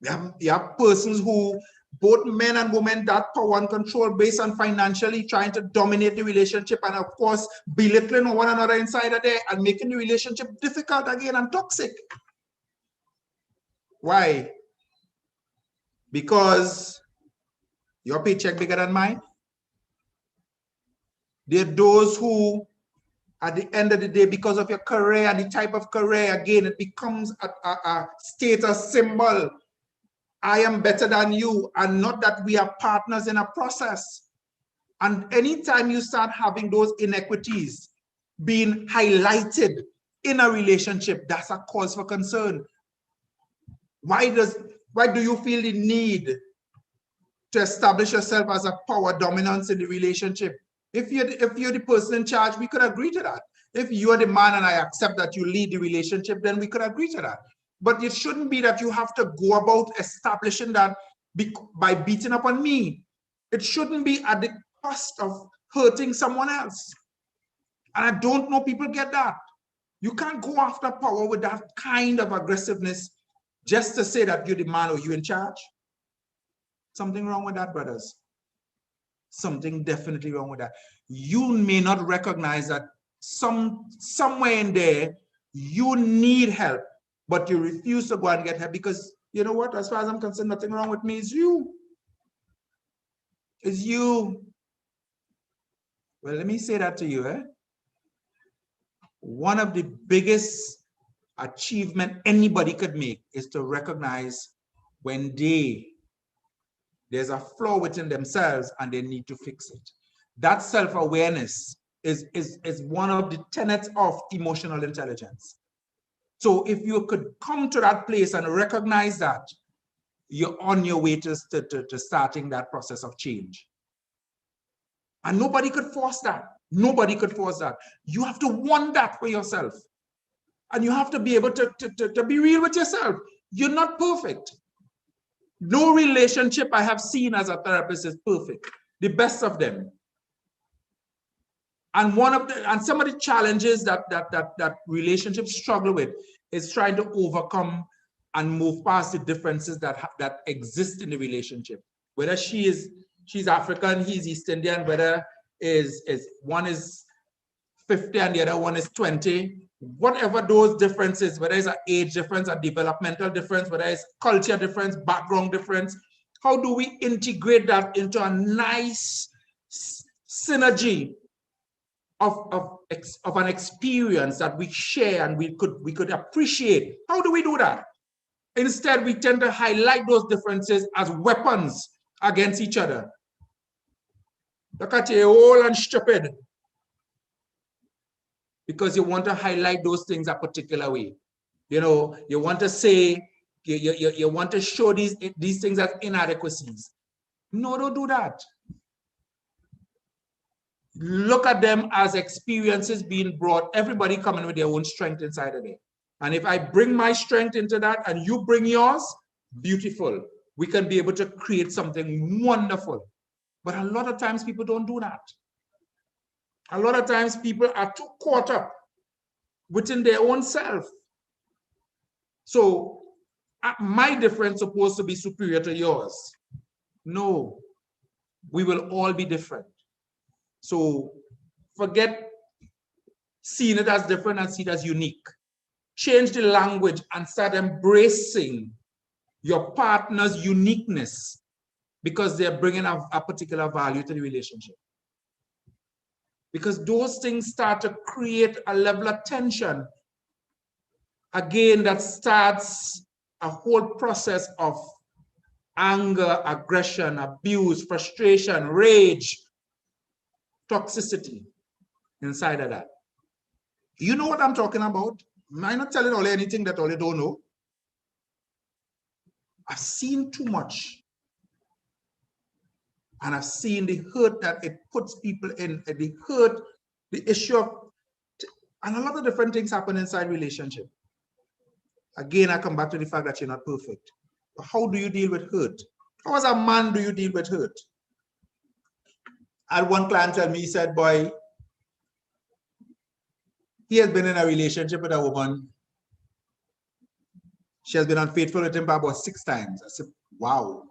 You have persons who, both men and women, that power and control based on financially trying to dominate the relationship, and of course belittling one another inside of there and making the relationship difficult again and toxic. Why? Because your paycheck bigger than mine. There are those who, at the end of the day, because of your career and the type of career, again, it becomes a status symbol. I am better than you, and not that we are partners in a process. And anytime you start having those inequities being highlighted in a relationship, that's a cause for concern. Why do you feel the need to establish yourself as a power dominance in the relationship? If you're the person in charge, we could agree to that. If you're the man and I accept that you lead the relationship, then we could agree to that. But it shouldn't be that you have to go about establishing that by beating up on me. It shouldn't be at the cost of hurting someone else. And I don't know people get that. You can't go after power with that kind of aggressiveness just to say that you're the man or you're in charge. Something wrong with that, brothers. Something definitely wrong with that. You may not recognize that somewhere in there you need help, but you refuse to go and get help because, you know what, as far as I'm concerned, nothing wrong with me. It's you. It's you. Well, let me say that to you. One of the biggest achievement anybody could make is to recognize when there's a flaw within themselves and they need to fix it. That self-awareness is one of the tenets of emotional intelligence. So if you could come to that place and recognize that, you're on your way to starting that process of change. And nobody could force that. Nobody could force that. You have to want that for yourself. And you have to be able to be real with yourself. You're not perfect. No relationship I have seen as a therapist is perfect. The best of them. And some of the challenges that relationships struggle with is trying to overcome and move past the differences that exist in the relationship. Whether she's African, he's East Indian, whether one is 50 and the other one is 20, whatever those differences, whether it's an age difference, a developmental difference, whether it's culture difference, background difference, how do we integrate that into a nice synergy of an experience that we share and we could appreciate? How do we do that? Instead, we tend to highlight those differences as weapons against each other. Look at you, old and stupid. Because you want to highlight those things a particular way. You know, you want to say, you want to show these things as inadequacies. No, don't do that. Look at them as experiences being brought, everybody coming with their own strength inside of it. And if I bring my strength into that and you bring yours, beautiful. We can be able to create something wonderful. But a lot of times people don't do that. A lot of times people are too caught up within their own self. So my difference is supposed to be superior to yours. No, we will all be different. So forget seeing it as different and see it as unique. Change the language and start embracing your partner's uniqueness because they're bringing a particular value to the relationship. Because those things start to create a level of tension, again, that starts a whole process of anger, aggression, abuse, frustration, rage, toxicity inside of that. You know what I'm talking about? I'm not telling Ole anything that Ole don't know. I've seen too much. And I've seen the hurt that it puts people in, the hurt, the issue of, and a lot of different things happen inside relationship. Again, I come back to the fact that you're not perfect. But how do you deal with hurt? How as a man do you deal with hurt? I had one client tell me, he said, boy, he has been in a relationship with a woman. She has been unfaithful with him by about 6 times. I said, wow.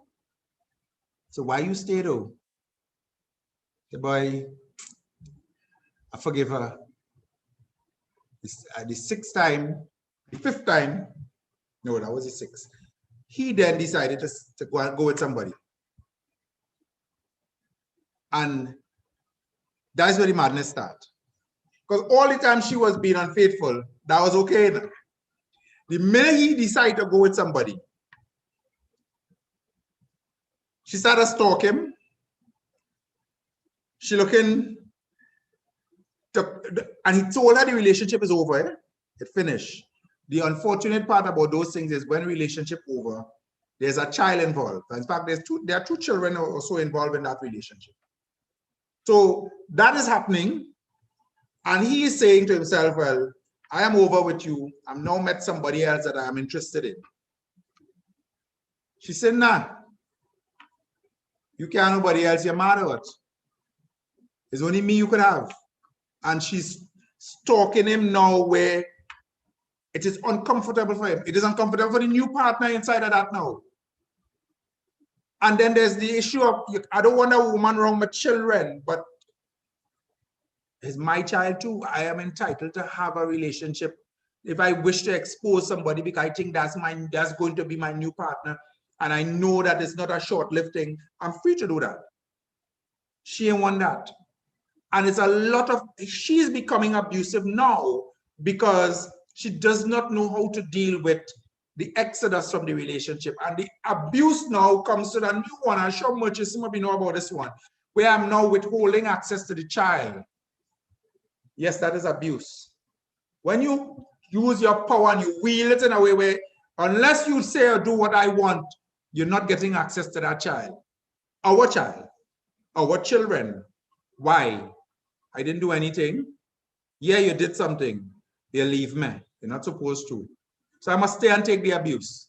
So why you stay though? The boy, I forgive her. The 6th time, the 5th time, no, that was the 6th. He then decided to go with somebody. And that's where the madness starts. Because all the time she was being unfaithful, that was okay. The minute he decided to go with somebody, she started stalking him. She looking, and he told her the relationship is over. It finished. The unfortunate part about those things is when relationship over, there's a child involved. In fact, there are 2 children also involved in that relationship. So that is happening. And he is saying to himself, well, I am over with you. I've now met somebody else that I am interested in. She said, nah, you can't nobody else, you're mad at. It's only me you could have. And she's stalking him now where it is uncomfortable for him. It is uncomfortable for the new partner inside of that now. And then there's the issue of, I don't want a woman around my children, but it's my child too. I am entitled to have a relationship. If I wish to expose somebody because I think that's going to be my new partner, and I know that it's not a short-lived thing, I'm free to do that. She ain't want that. And it's a lot of, she's becoming abusive now because she does not know how to deal with the exodus from the relationship. And the abuse now comes to the new one. I'm sure much some of you know about this one, where I'm now withholding access to the child. Yes, that is abuse. When you use your power and you wield it in a way where, unless you say or do what I want, you're not getting access to that child. Our children. Why? I didn't do anything. Yeah, you did something. You leave me. You're not supposed to. So I must stay and take the abuse.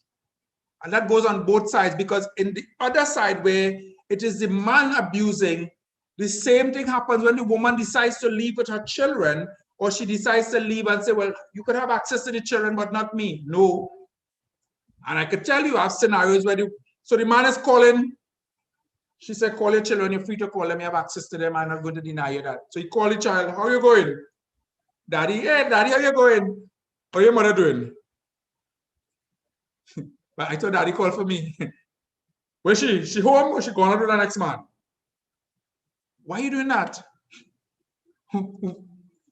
And that goes on both sides, because in the other side where it is the man abusing, the same thing happens when the woman decides to leave with her children, or she decides to leave and say, well, you could have access to the children, but not me. No. And I could tell you, I have scenarios where the man is calling. She said, call your children, you're free to call them, you have access to them, I'm not going to deny you that. So you call the child, how are you going? Daddy, hey, Daddy, how you going? How your mother doing? But I thought Daddy called for me. Where's she? She home or she going to do the next man? Why are you doing that?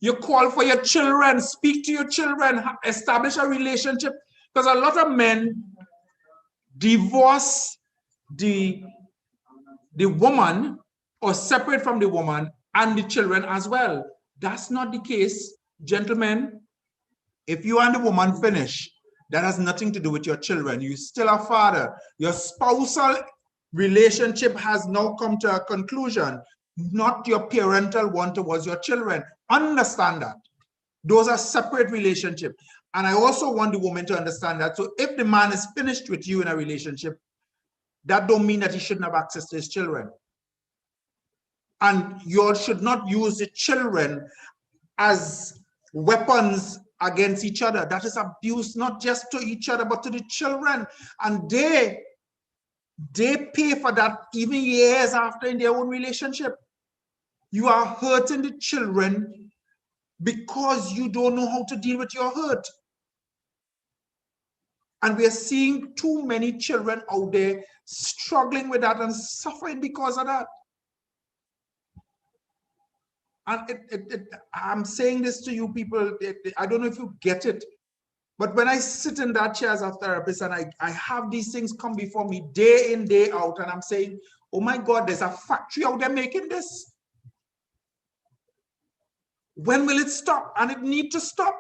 You call for your children, speak to your children, establish a relationship. Because a lot of men divorce the woman or separate from the woman and the children as well. That's not the case, gentlemen. If you and the woman finish, that has nothing to do with your children. You're still a father. Your spousal relationship has now come to a conclusion, not your parental one towards your children. Understand that. Those are separate relationships. And I also want the woman to understand that. So if the man is finished with you in a relationship, that don't mean that he shouldn't have access to his children. And you should not use the children as weapons against each other. That is abuse, not just to each other, but to the children. And they pay for that even years after in their own relationship. You are hurting the children because you don't know how to deal with your hurt. And we are seeing too many children out there struggling with that and suffering because of that. And I'm saying this to you people, I don't know if you get it, but when I sit in that chair as a therapist and I have these things come before me day in, day out, and I'm saying, oh my God, there's a factory out there making this. When will it stop? And it needs to stop.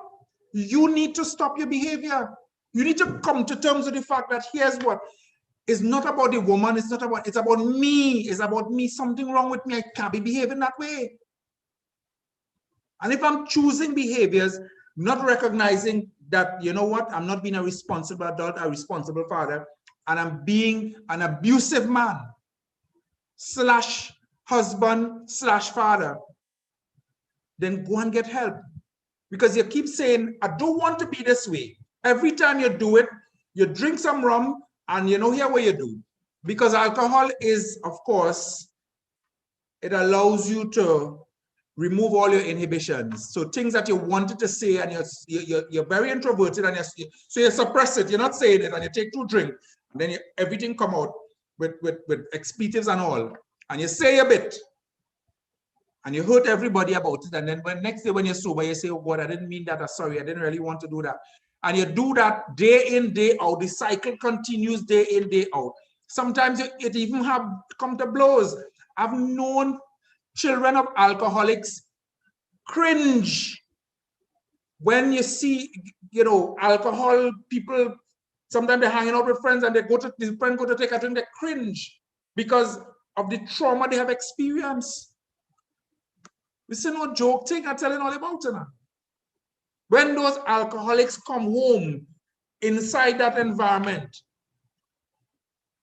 You need to stop your behavior. You need to come to terms with the fact that here's what, it's not about the woman, it's about me, it's about me, something wrong with me, I can't be behaving that way. And if I'm choosing behaviors, not recognizing that, you know what, I'm not being a responsible adult, a responsible father, and I'm being an abusive man / husband / father, then go and get help. Because you keep saying, I don't want to be this way. Every time you do it, You drink some rum and you know here what you do. Because alcohol is, of course, it allows you to remove all your inhibitions. So things that you wanted to say and you're very introverted and so you suppress it, you're not saying it, and you take 2 drinks, and then everything come out with expletives and all. And you say a bit, and you hurt everybody about it. And then next day when you're sober, you say, oh God, I didn't mean that, I'm sorry, I didn't really want to do that. And you do that day in, day out. The cycle continues day in, day out. Sometimes it even have come to blows. I've known children of alcoholics cringe when you see, you know, alcohol people. Sometimes they're hanging out with friends and the friend go to take a drink, they cringe because of the trauma they have experienced. This is no joke thing, I'm telling all about it now. When those alcoholics come home inside that environment,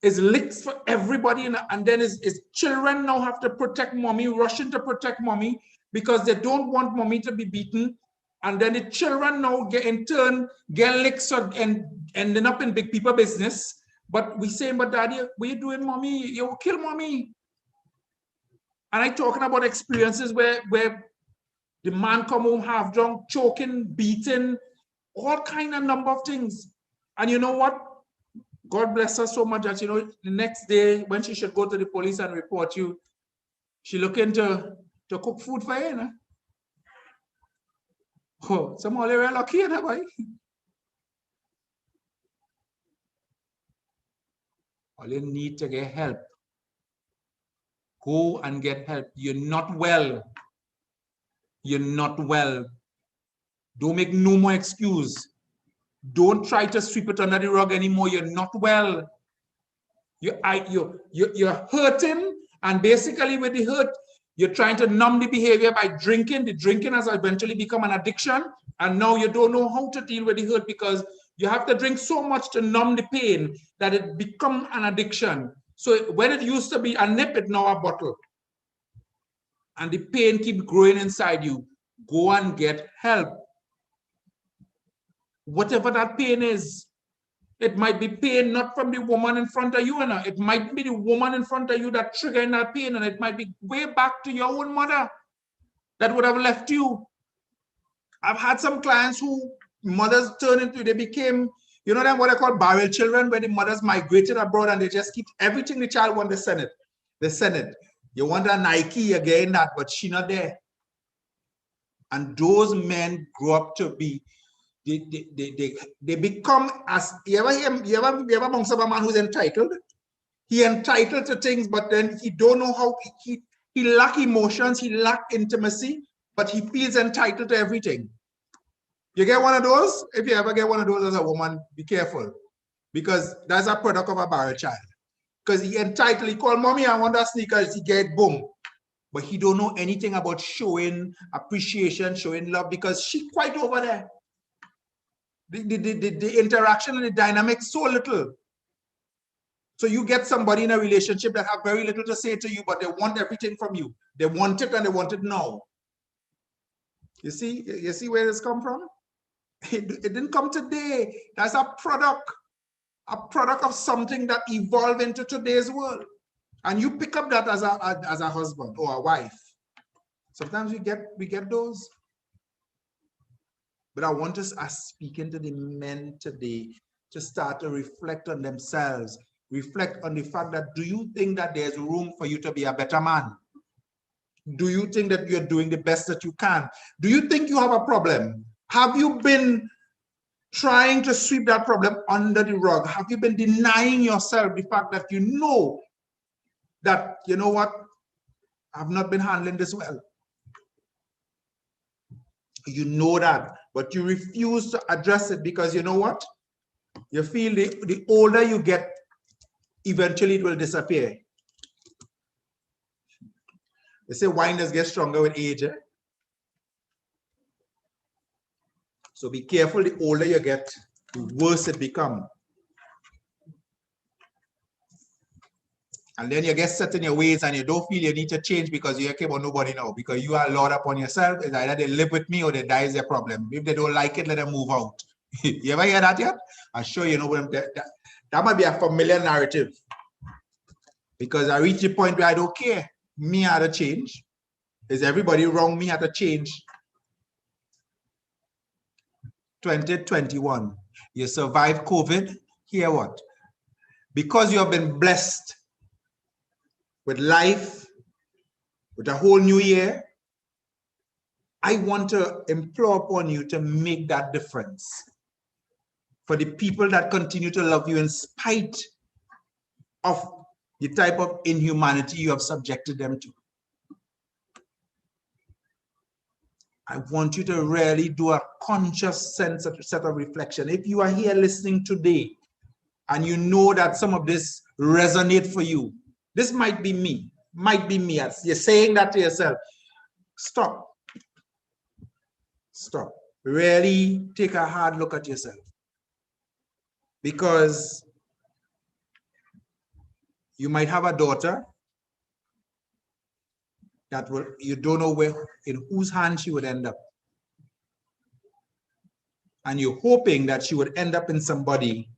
it's licks for everybody, and then is children now have to protect mommy, rushing to protect mommy because they don't want mommy to be beaten. And then the children now in turn get licks and ending up in big people business. But we say, but daddy, what you doing, mommy? You will kill mommy. And I'm talking about experiences where the man come home half drunk, choking, beaten, all kind of number of things. And you know what? God bless her so much that, you know, the next day when she should go to the police and report you, she looking to cook food for you, no? Oh, some all very lucky, no, boy. All you need to get help. Go and get help. You're not well. You're not well. Don't make no more excuse. Don't try to sweep it under the rug anymore. You're not well. You're hurting, and basically with the hurt, you're trying to numb the behavior by drinking. The drinking has eventually become an addiction, and now you don't know how to deal with the hurt because you have to drink so much to numb the pain that it becomes an addiction. So when it used to be a nip, it's now a bottle. And the pain keeps growing inside you. Go and get help. Whatever that pain is, it might be pain not from the woman in front of you, and it might be the woman in front of you that triggering that pain, and it might be way back to your own mother that would have left you. I've had some clients who mothers turned into, they became, you know, them what I call barrel children, where the mothers migrated abroad and they just keep everything the child wants, they send it. They send it. You want a Nike, again that, but she not there. And those men grow up to be, they become, as you ever bounce up a man who's entitled? He entitled to things, but then he don't know how, he lack emotions, he lack intimacy, but he feels entitled to everything. You get one of those? If you ever get one of those as a woman, be careful, because that's a product of a barrel child. Because he entitled, he called mommy, I want that sneakers, he get boom. But he don't know anything about showing appreciation, showing love, because she quite over there. The interaction and the dynamic so little. So you get somebody in a relationship that have very little to say to you, but they want everything from you. They want it and they want it now. You see where this come from? It didn't come today. That's a product of something that evolved into today's world. And you pick up that as a husband or a wife. Sometimes we get those. But I want us as speaking to the men today to start to reflect on themselves, reflect on the fact that, do you think that there's room for you to be a better man? Do you think that you're doing the best that you can? Do you think you have a problem? Have you been trying to sweep that problem under the rug? Have you been denying yourself the fact that you know that, you know what, I've not been handling this well? You know that, but you refuse to address it because you know what? You feel the older you get, eventually it will disappear. They say wine does get stronger with age. Eh? So be careful, the older you get, the worse it becomes. And then you get set in your ways and you don't feel you need to change because you care about nobody now, because you are Lord upon yourself. It's either they live with me or they die is their problem. If they don't like it, let them move out. You ever hear that yet? I'm sure you know what that might be a familiar narrative. Because I reached the point where I don't care. Me had to change. Is everybody wrong? Me had to change. 2021. You survived COVID. Hear what? Because you have been blessed with life, with a whole new year, I want to implore upon you to make that difference for the people that continue to love you in spite of the type of inhumanity you have subjected them to. I want you to really do a conscious set of reflection. If you are here listening today and you know that some of this resonates for you, this might be me. As you're saying that to yourself, stop. Stop. Really take a hard look at yourself. Because you might have a daughter that you don't know in whose hand she would end up. And you're hoping that she would end up in somebody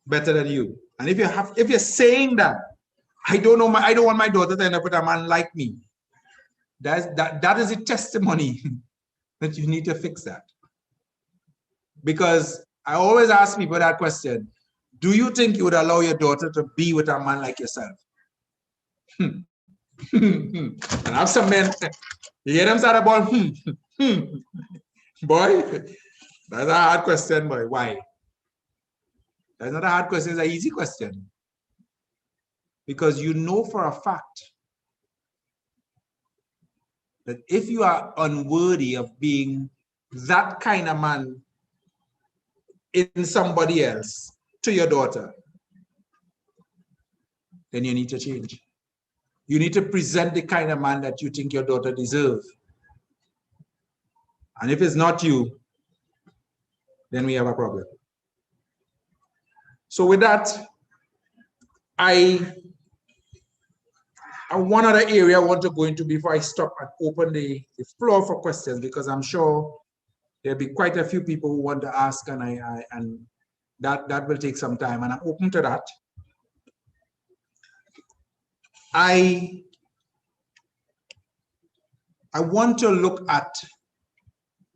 better than you. And if you're saying that, I don't want my daughter to end up with a man like me, that is a testimony that you need to fix that. Because I always ask people that question, do you think you would allow your daughter to be with a man like yourself? And I have some men, you hear them start about, boy, that's a hard question, boy. Why? That's not a hard question, it's an easy question. Because you know for a fact that if you are unworthy of being that kind of man in somebody else to your daughter, then you need to change. You need to present the kind of man that you think your daughter deserves. And if it's not you, then we have a problem. So with that, one other area I want to go into before I stop and open the floor for questions, because I'm sure there'll be quite a few people who want to ask, and that will take some time, and I'm open to that. I want to look at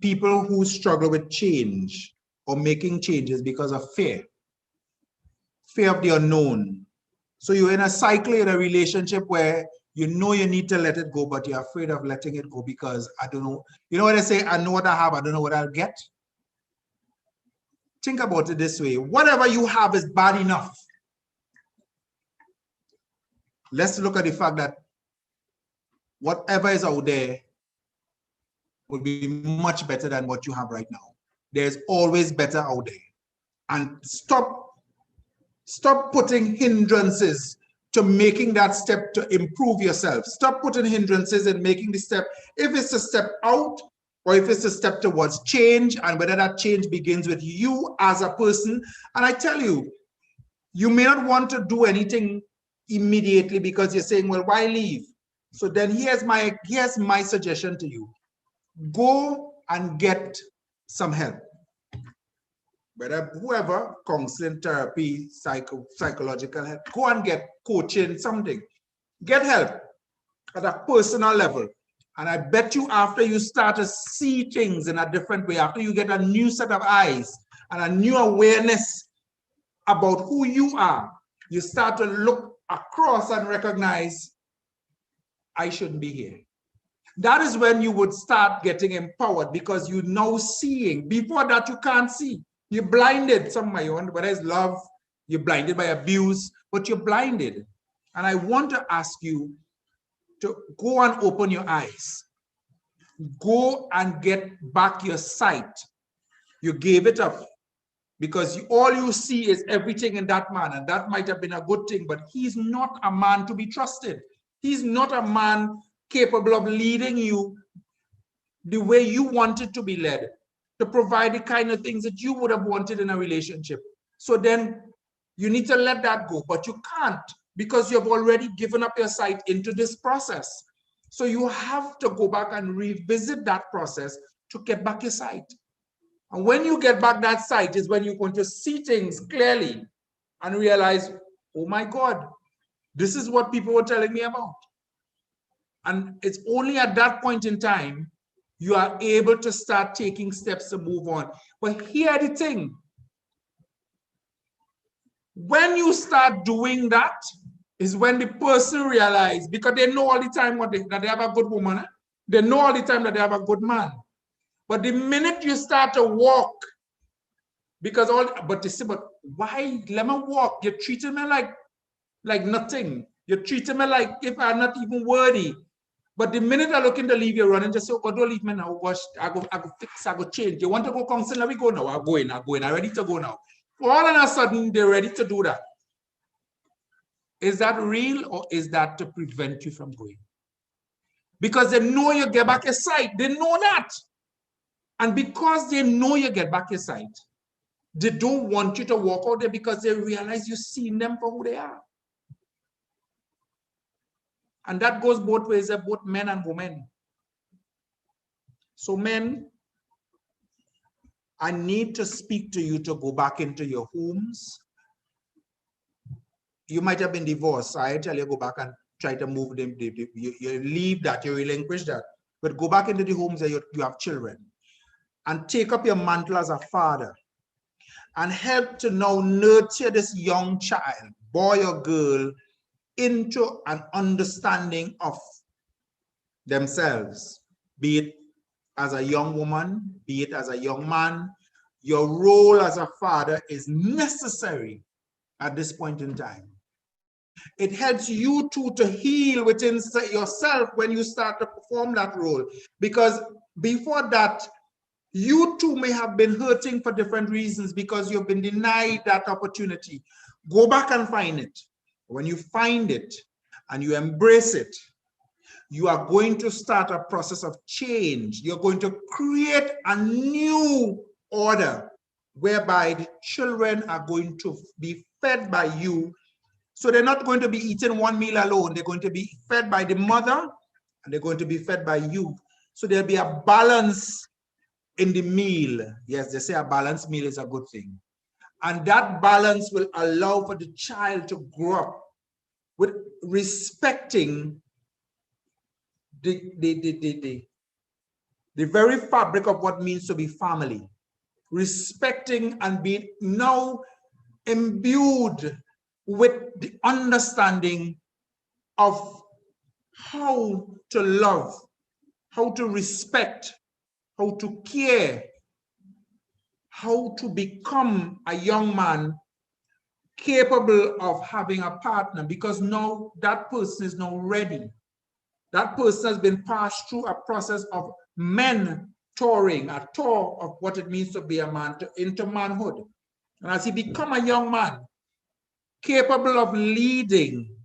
people who struggle with change or making changes because of fear of the unknown. So you're in a cycle in a relationship where you know you need to let it go, but you're afraid of letting it go because I don't know. You know what I say? I know what I have, I don't know what I'll get. Think about it this way. Whatever you have is bad enough. Let's look at the fact that whatever is out there will be much better than what you have right now. There's always better out there. And stop putting hindrances to making that step to improve yourself. Stop putting hindrances in making the step, if it's a step out or if it's a step towards change, and whether that change begins with you as a person. And I tell you, you may not want to do anything immediately because you're saying, well, why leave? So then here's my suggestion to you. Go and get some help. Whoever, counseling, therapy, psychological help, go and get coaching, something. Get help at a personal level. And I bet you after you start to see things in a different way, after you get a new set of eyes and a new awareness about who you are, you start to look across and recognize, I shouldn't be here. That is when you would start getting empowered, because you're now seeing. Before that, you can't see. You're blinded. Some might wonder whether it's love, you're blinded by abuse, but you're blinded. And I want to ask you to go and open your eyes. Go and get back your sight. You gave it up because all you see is everything in that man, and that might have been a good thing, but he's not a man to be trusted. He's not a man capable of leading you the way you wanted to be led, to provide the kind of things that you would have wanted in a relationship. So then you need to let that go, but you can't because you've already given up your sight into this process. So you have to go back and revisit that process to get back your sight. And when you get back that sight is when you're going to see things clearly and realize, oh my God, this is what people were telling me about. And it's only at that point in time you are able to start taking steps to move on. But here the thing, when you start doing that is when the person realizes, because they know all the time that they have a good woman, eh? They know all the time that they have a good man. But the minute you start to walk, but they say, but why let me walk? You're treating me like nothing. You're treating me like if I'm not even worthy. But the minute I look in the leave, you're running, just say, oh God, don't leave me now. Gosh, I go fix, I go change. You want to go counseling? Let me go now. I'm going. I'm ready to go now. All of a sudden, they're ready to do that. Is that real or is that to prevent you from going? Because they know you get back your sight. They know that. And because they know you get back your sight, they don't want you to walk out there because they realize you've seen them for who they are. And that goes both ways, both men and women. So men, I need to speak to you to go back into your homes. You might have been divorced. I tell you, go back and try to move them. You leave that, you relinquish that. But go back into the homes where you have children. And take up your mantle as a father. And help to now nurture this young child, boy or girl, into an understanding of themselves, be it as a young woman, be it as a young man. Your role as a father is necessary at this point in time. It helps you too to heal within yourself when you start to perform that role, because before that, you too may have been hurting for different reasons because you've been denied that opportunity. Go back and find it. When you find it and you embrace it, you are going to start a process of change. You're going to create a new order whereby the children are going to be fed by you. So they're not going to be eating one meal alone. They're going to be fed by the mother and they're going to be fed by you. So there'll be a balance in the meal. Yes, they say a balanced meal is a good thing. And that balance will allow for the child to grow up with respecting the very fabric of what it means to be family. Respecting and being now imbued with the understanding of how to love, how to respect, how to care, how to become a young man capable of having a partner, because now that person is now ready. That person has been passed through a process of mentoring, a tour of what it means to be a man into manhood. And as he become a young man, capable of leading,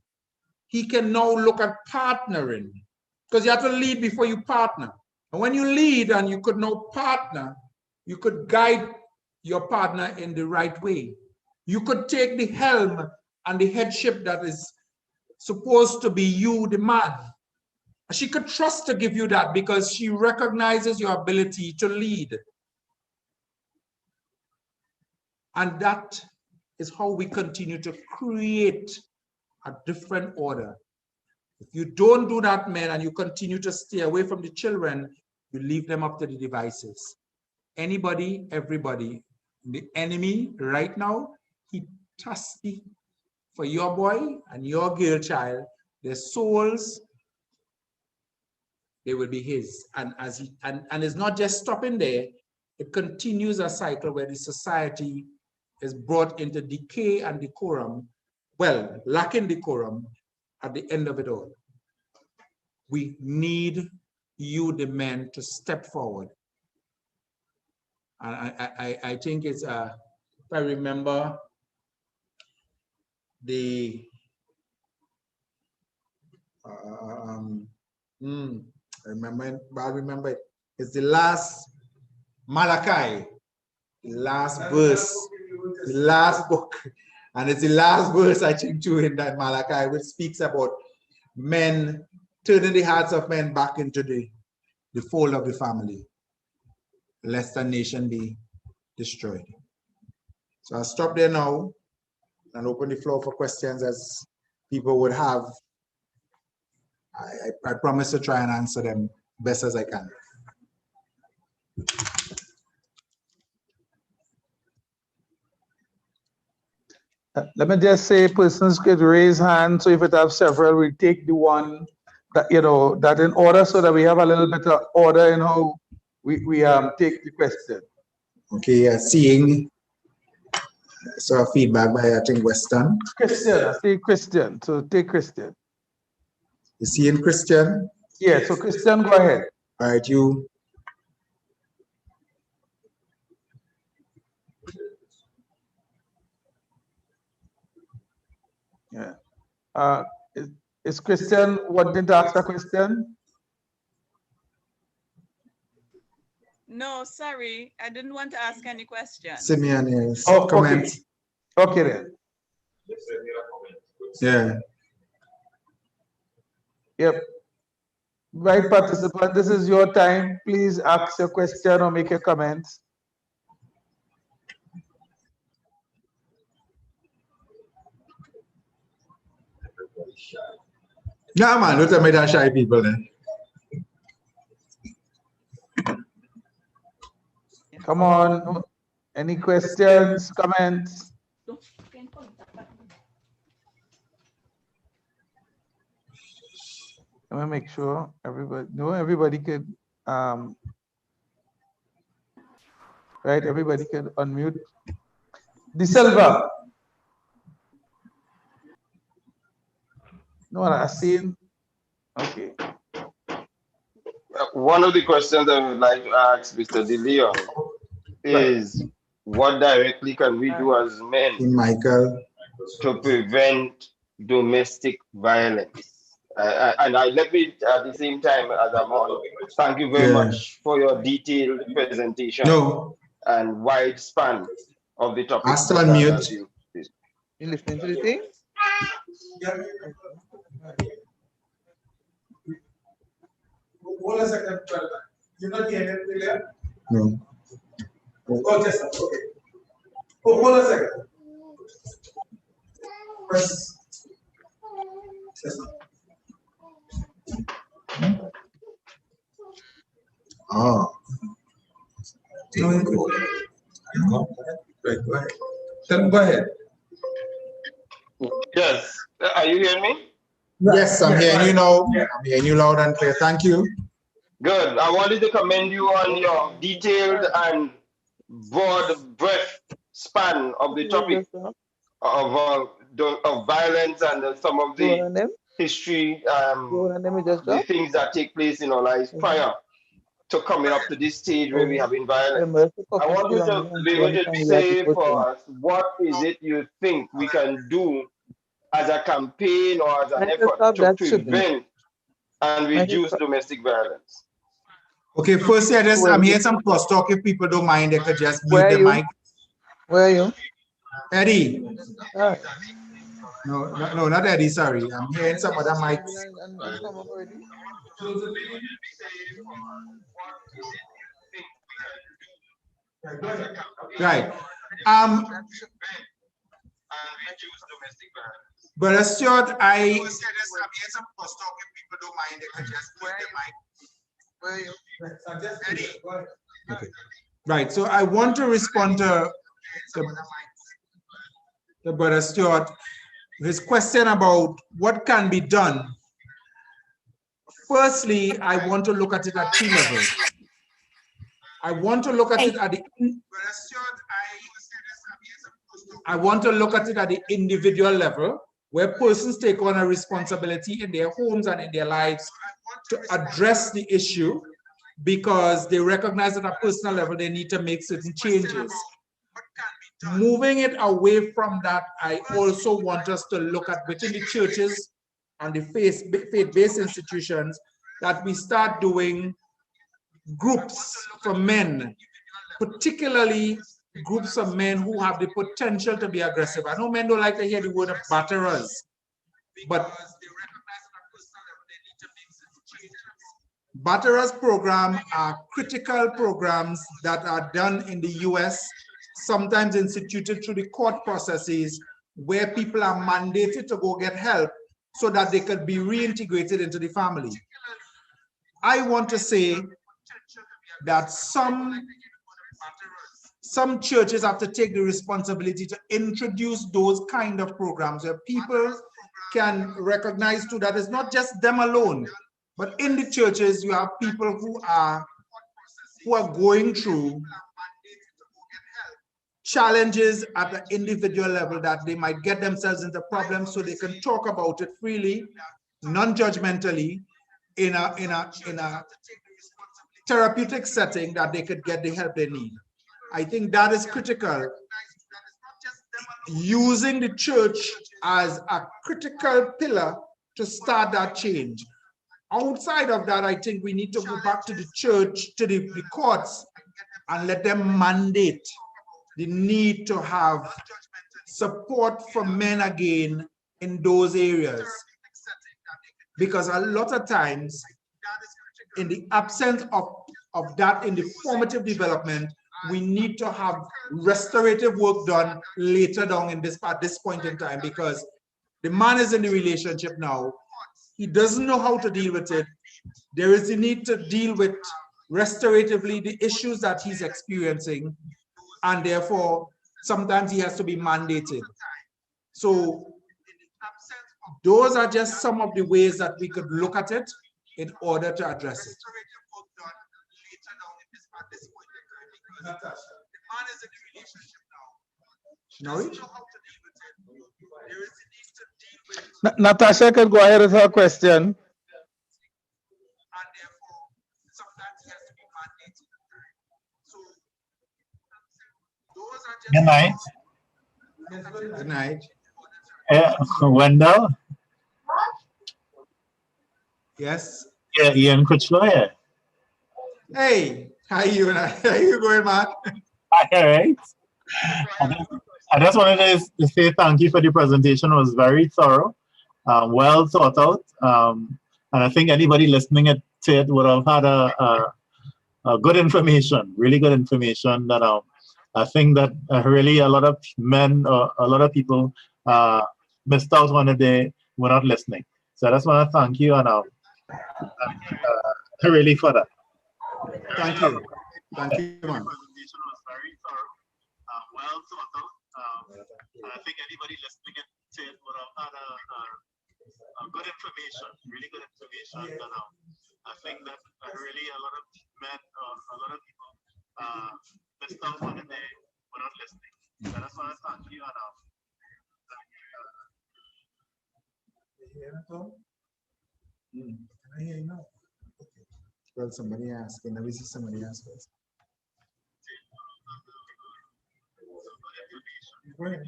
he can now look at partnering, because you have to lead before you partner. And when you lead and you could now partner, you could guide your partner in the right way. You could take the helm and the headship that is supposed to be you, the man. She could trust to give you that because she recognizes your ability to lead. And that is how we continue to create a different order. If you don't do that, men, and you continue to stay away from the children, you leave them up to the devices. Anybody, everybody, the enemy right now, he thirsty for your boy and your girl child. Their souls, they will be his. And as he and it's not just stopping there, it continues a cycle where the society is brought into decay and decorum, well, lacking decorum at the end of it all. We need you, the men, to step forward. And I think it's, if I remember the, I remember it. It's the last Malachi, the last verse, the last book. And it's the last verse, I think, too, in that Malachi, which speaks about men turning the hearts of men back into the fold of the family, lest the nation be destroyed. So I'll stop there now and open the floor for questions as people would have. I promise to try and answer them best as I can. Let me just say, persons could raise hands. So if it have several, we take the one that, you know, that in order, so that we have a little bit of order in how we take the question. Okay, seeing feedback by I think Western. Christian, I see Christian. So take Christian. You seeing Christian? Yeah, so Christian, go ahead. All right, you. Yeah. Is Christian wanting to ask a question? No, sorry, I didn't want to ask any questions. Simeon is comment. Okay then. Yeah. Yep. Right, participant, this is your time. Please ask your question or make your comments. Yeah, man, don't tell me that shy people then. Come on. Any questions, comments? Let me make sure everybody could right, everybody can unmute. De Silva. No one has seen. Okay. One of the questions I would like to ask Mr. De Leon is what directly can we do as men, Michael, to prevent domestic violence? And let me at the same time, as I'm on, thank you very much for your detailed presentation and wide span of the topic. Ask to unmute. You listening to the thing? Hold a second, you're not hearing it clear? No. Oh, just okay. Oh, hold a second. Press. Oh. No, go ahead. Go ahead. Tell him, go ahead. Yes. Are you hearing me? Yes, I'm hearing you now. I'm hearing you loud and clear. Thank you. Good. I wanted to commend you on your detailed and broad breadth span of the topic of violence and some of the history, the things that take place in our lives prior to coming up to this stage where we have been violent. I want you to be able to say for us, what is it you think we can do as a campaign or as an effort to prevent and reduce domestic violence? Okay, firstly, I'm hearing some crosstalk. If people don't mind, they could just mute the mic. Where are you? Eddie. No, not Eddie, sorry. I'm hearing some other mics. Right. But Stuart, I'm hearing some crosstalk. If people don't mind, they could just mute the mic. Where are you? Okay. Right. So I want to respond to Brother Stuart, his question about what can be done. Firstly, I want to look at it at two levels. I want to look at it at the individual level, where persons take on a responsibility in their homes and in their lives to address the issue, because they recognize that at a personal level they need to make certain changes. Moving it away from that, I also want us to look at within the churches and the faith-based institutions that we start doing groups for men, particularly groups of men who have the potential to be aggressive. I know men don't like to hear the word of batterers, but batterers program are critical programs that are done in the US sometimes instituted through the court processes where people are mandated to go get help so that they could be reintegrated into the family. I want to say that some churches have to take the responsibility to introduce those kind of programs where people can recognize too that it's not just them alone, but in the churches you have people who are going through challenges at the individual level that they might get themselves into problems, so they can talk about it freely, non-judgmentally, in a therapeutic setting that they could get the help they need. I think that is critical. Using the church as a critical pillar to start that change. Outside of that, I think we need to go back to the church, to the courts, and let them mandate the need to have support for men again in those areas. Because a lot of times, in the absence of that in the formative development, we need to have restorative work done later down in at this point in time, because the man is in the relationship now. He doesn't know how to deal with it. There is a need to deal with restoratively the issues that he's experiencing, and therefore sometimes he has to be mandated. So those are just some of the ways that we could look at it in order to address it. Natasha could go ahead with her question. Good night. Good night. Wendell? Yes? Yeah, Ian Critchlow here. Hey, how you going, man? All right. I just wanted to say thank you for the presentation. It was very thorough, well thought out. And I think anybody listening to it would have had a good information, really good information that I think that really a lot of men, a lot of people missed out on it. They were not listening. So I just want to thank you and really for that. Thank you. Thank you, man. The presentation was very thorough, well thought out. And I think anybody listening to it would have had a good information, really good information. And I think that really a lot of men, a lot of people missed out on it. They were not listening. So I just want to thank you and Can I hear you now? Okay. Well, somebody asking. Let me see somebody ask first. Go ahead.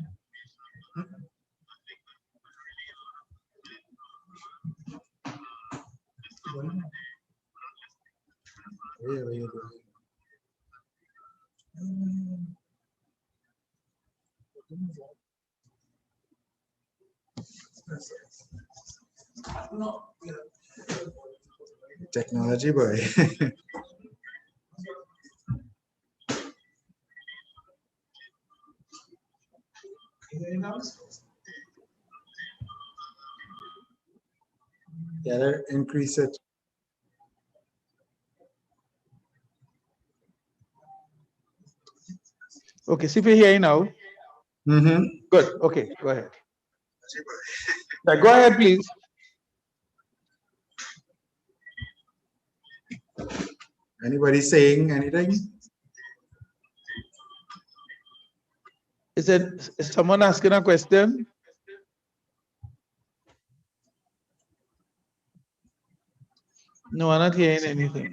Technology boy. Yeah, increase it. Okay, see if you're hearing now. Good. Okay, go ahead. Go ahead, please. Anybody saying anything? Is someone asking a question? No, I'm not hearing anything.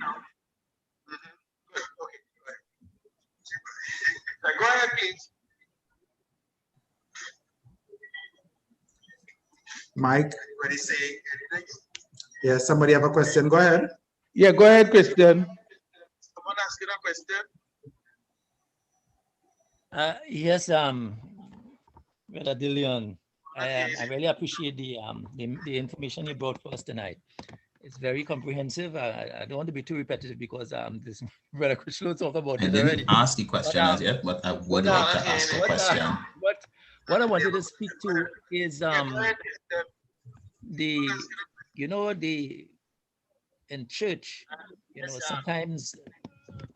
Go ahead, please. Mike, anybody saying anything? Yeah, somebody have a question. Go ahead. Yeah, go ahead, Christian. Someone asking a question? Yes, Brother Dillion, I really appreciate the information you brought for us tonight. it's very comprehensive. I don't want to be too repetitive because this Brother Critchlow talked about I it didn't already. ask the question as yet, but I would like to ask a question. What I wanted to speak to is in church, sometimes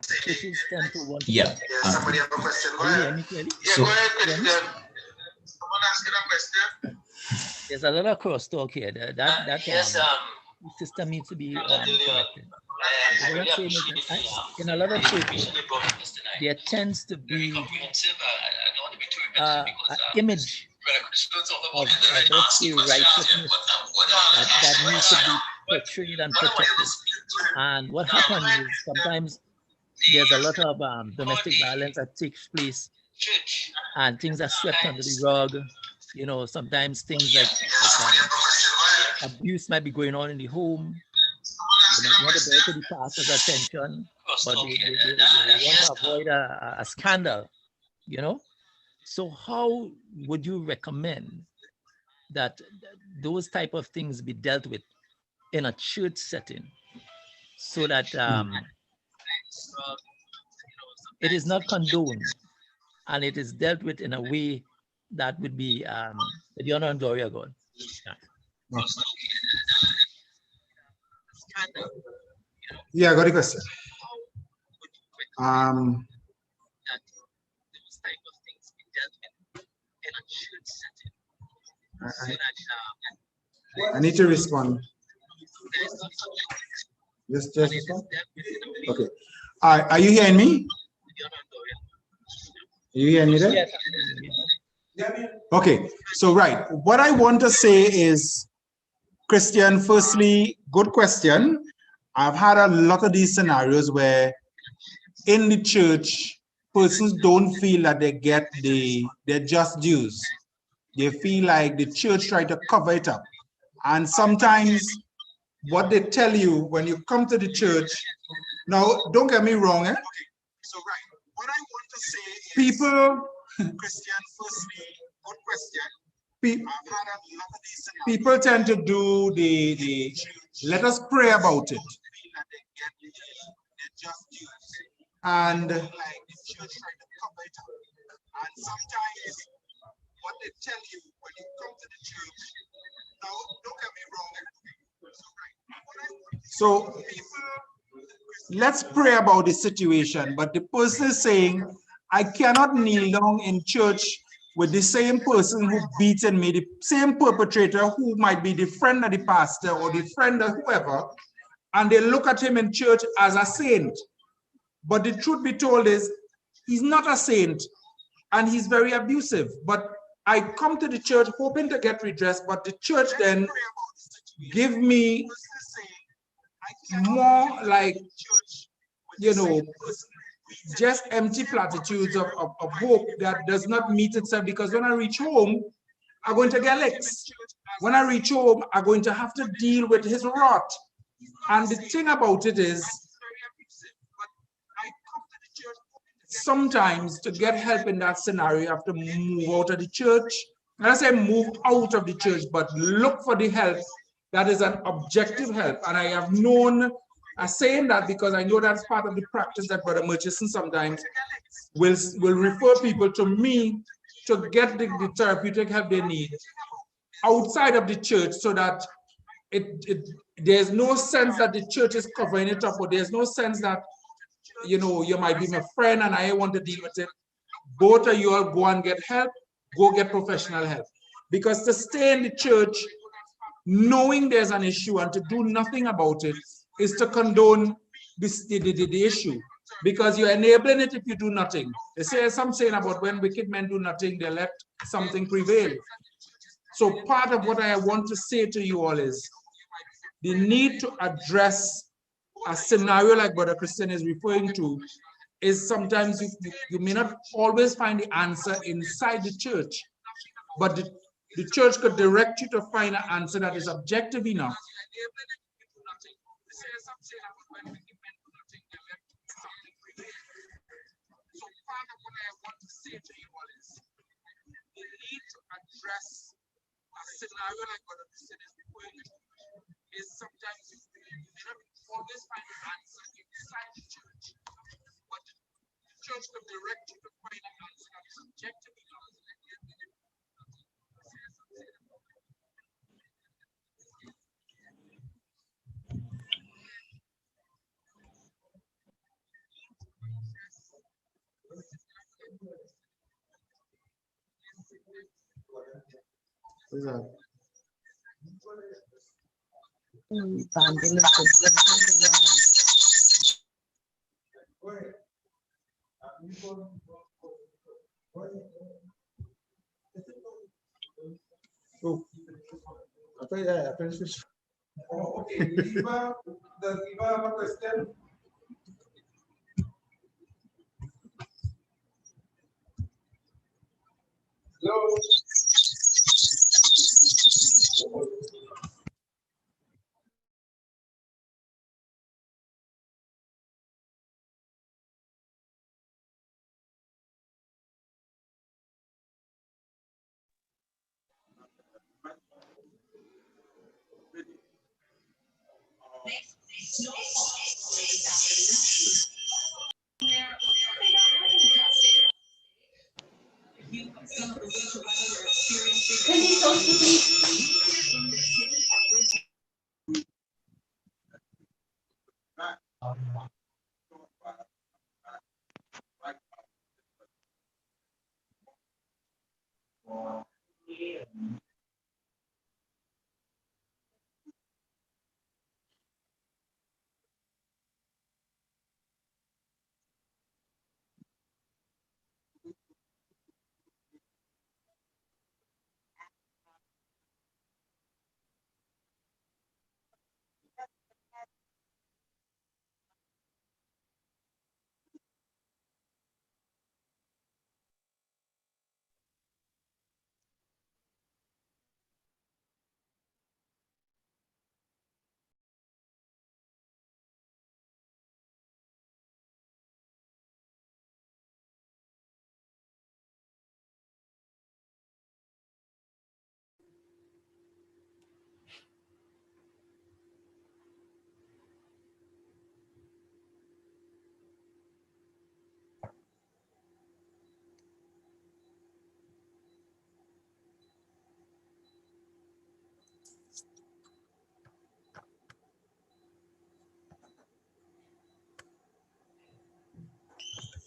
churches tend to want to. Yeah. Somebody have a question. Go ahead. So, go ahead, Christian. Someone asking a question. There's a lot of crosstalk here. That system needs to be corrected. What I'm saying is in a lot of churches, there tends to be an image of let's say righteousness that needs to be portrayed and protected. And what happens is sometimes there's a lot of domestic violence that takes place and things are swept under the rug. Sometimes things like abuse might be going on in the home. They might want to bring it to the pastor's attention, but they want to avoid a scandal, So how would you recommend that those type of things be dealt with in a church setting so that it is not condoned and it is dealt with in a way that would be the honor and glory of God? Yeah, I got a question. I need to respond. Just respond. Okay. Are you hearing me? Are you hearing me there? Okay. So, right. What I want to say is, Christian, firstly, good question. I've had a lot of these scenarios where in the church, persons don't feel that they get their just dues. They feel like the church try to cover it up. And sometimes what they tell you when you come to the church, now don't get me wrong, eh? So right, what I want to say is people, Christian, firstly, good question. People tend to do the let us pray about it. And sometimes what they tell you when you come to the church, now don't get me wrong. So let's pray about the situation, but the person is saying, I cannot kneel down in church with the same person who beaten me, the same perpetrator who might be the friend of the pastor or the friend of whoever, and they look at him in church as a saint. But the truth be told is, he's not a saint and he's very abusive. But I come to the church hoping to get redress, but the church then give me more like, just empty platitudes of hope that does not meet itself, because when I reach home, I'm going to get licks. When I reach home, I'm going to have to deal with his wrath. And the thing about it is, sometimes to get help in that scenario, you have to move out of the church. When I say move out of the church, but look for the help that is an objective help. And I have known, I'm saying that because I know that's part of the practice that Brother Murchison sometimes will refer people to me to get the therapeutic help they need outside of the church, so that there's no sense that the church is covering it up, or there's no sense that, you might be my friend and I want to deal with it. Both of you all go and get help, go get professional help. Because to stay in the church knowing there's an issue and to do nothing about it is to condone the issue, because you're enabling it if you do nothing. They say some saying about when wicked men do nothing, they let something prevail. So part of what I want to say to you all is the need to address a scenario like Brother Christian is referring to is sometimes you may not always find the answer inside the church, but the church could direct you to find an answer that is objective enough. So part of what I want to say to you all is the need to address a scenario like what I'm saying is before you is sometimes you may not always find an answer inside the church, but the church will direct you to find an answer that is objectively answered. What's that? Oh, I finished this. Oh, okay. Eva, does Eva have a question? Hello.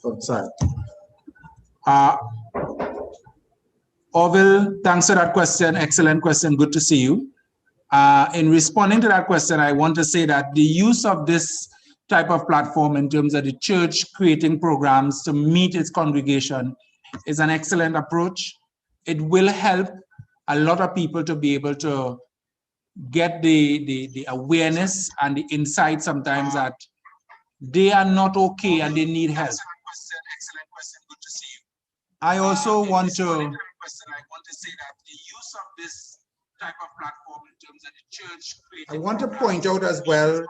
Outside. Orville, thanks for that question. Excellent question. Good to see you. In responding to that question, I want to say that the use of this type of platform in terms of the church creating programs to meet its congregation is an excellent approach. It will help a lot of people to be able to get the awareness and the insight sometimes that they are not okay and they need help. Excellent question. Good to see you. I also want to say that the use of this type of platform in terms of the church. I want to point out as well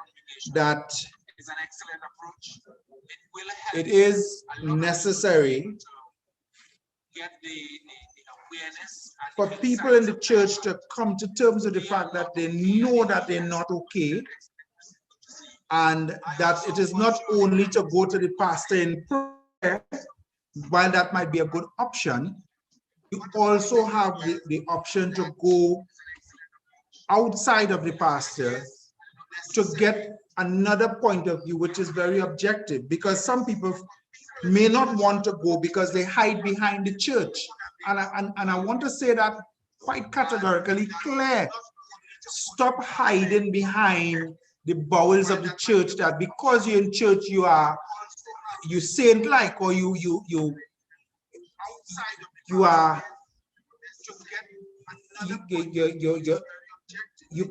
that is an excellent approach. It will help. It is necessary to get the awareness for people in the church to come to terms with the fact that they know that they're not okay, and that it is not only to go to the pastor in prayer, while that might be a good option, you also have the option to go outside of the pastor to get another point of view, which is very objective, because some people may not want to go because they hide behind the church. And I want to say that quite categorically clear. Stop hiding behind the bowels of the church, that because you're in church, you saint-like, or you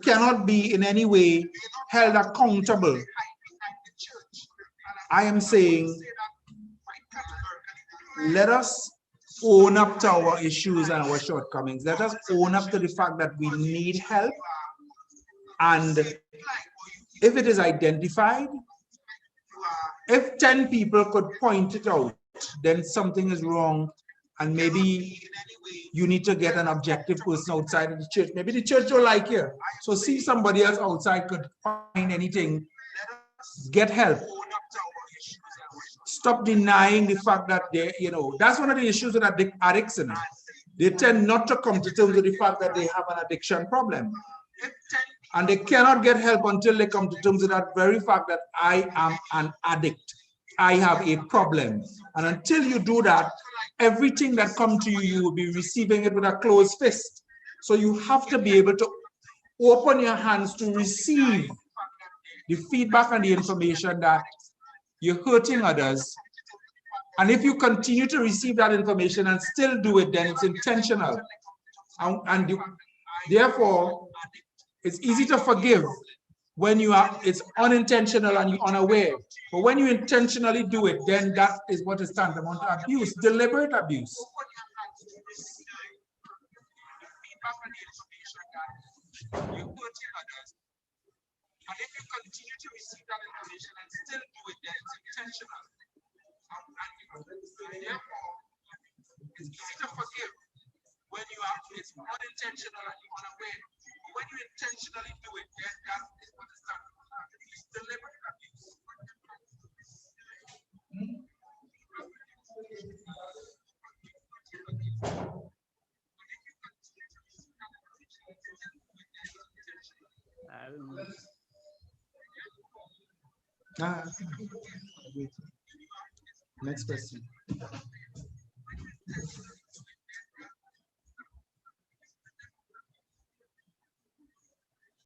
cannot be in any way held accountable. I am saying, let us own up to our issues and our shortcomings. Let us own up to the fact that we need help. And if it is identified, if 10 people could point it out, then something is wrong and maybe you need to get an objective person outside of the church. Maybe the church don't like you. So see if somebody else outside could find anything. Get help. Stop denying the fact that they, that's one of the issues with addicts. They tend not to come to terms with the fact that they have an addiction problem. And they cannot get help until they come to terms with that very fact that I am an addict. I have a problem. And until you do that, everything that comes to you, you will be receiving it with a closed fist. So you have to be able to open your hands to receive the feedback and the information that you're hurting others. And if you continue to receive that information and still do it, then it's intentional. Therefore, it's easy to forgive when it's unintentional and you're unaware. But when you intentionally do it, then that is what is tantamount to abuse, deliberate abuse. And if you continue to receive that information and still do it, then it's intentional. Therefore, it's easy to forgive when it's unintentional and you're unaware. But when you intentionally do it, then that is what is abuse, deliberate abuse. Next question.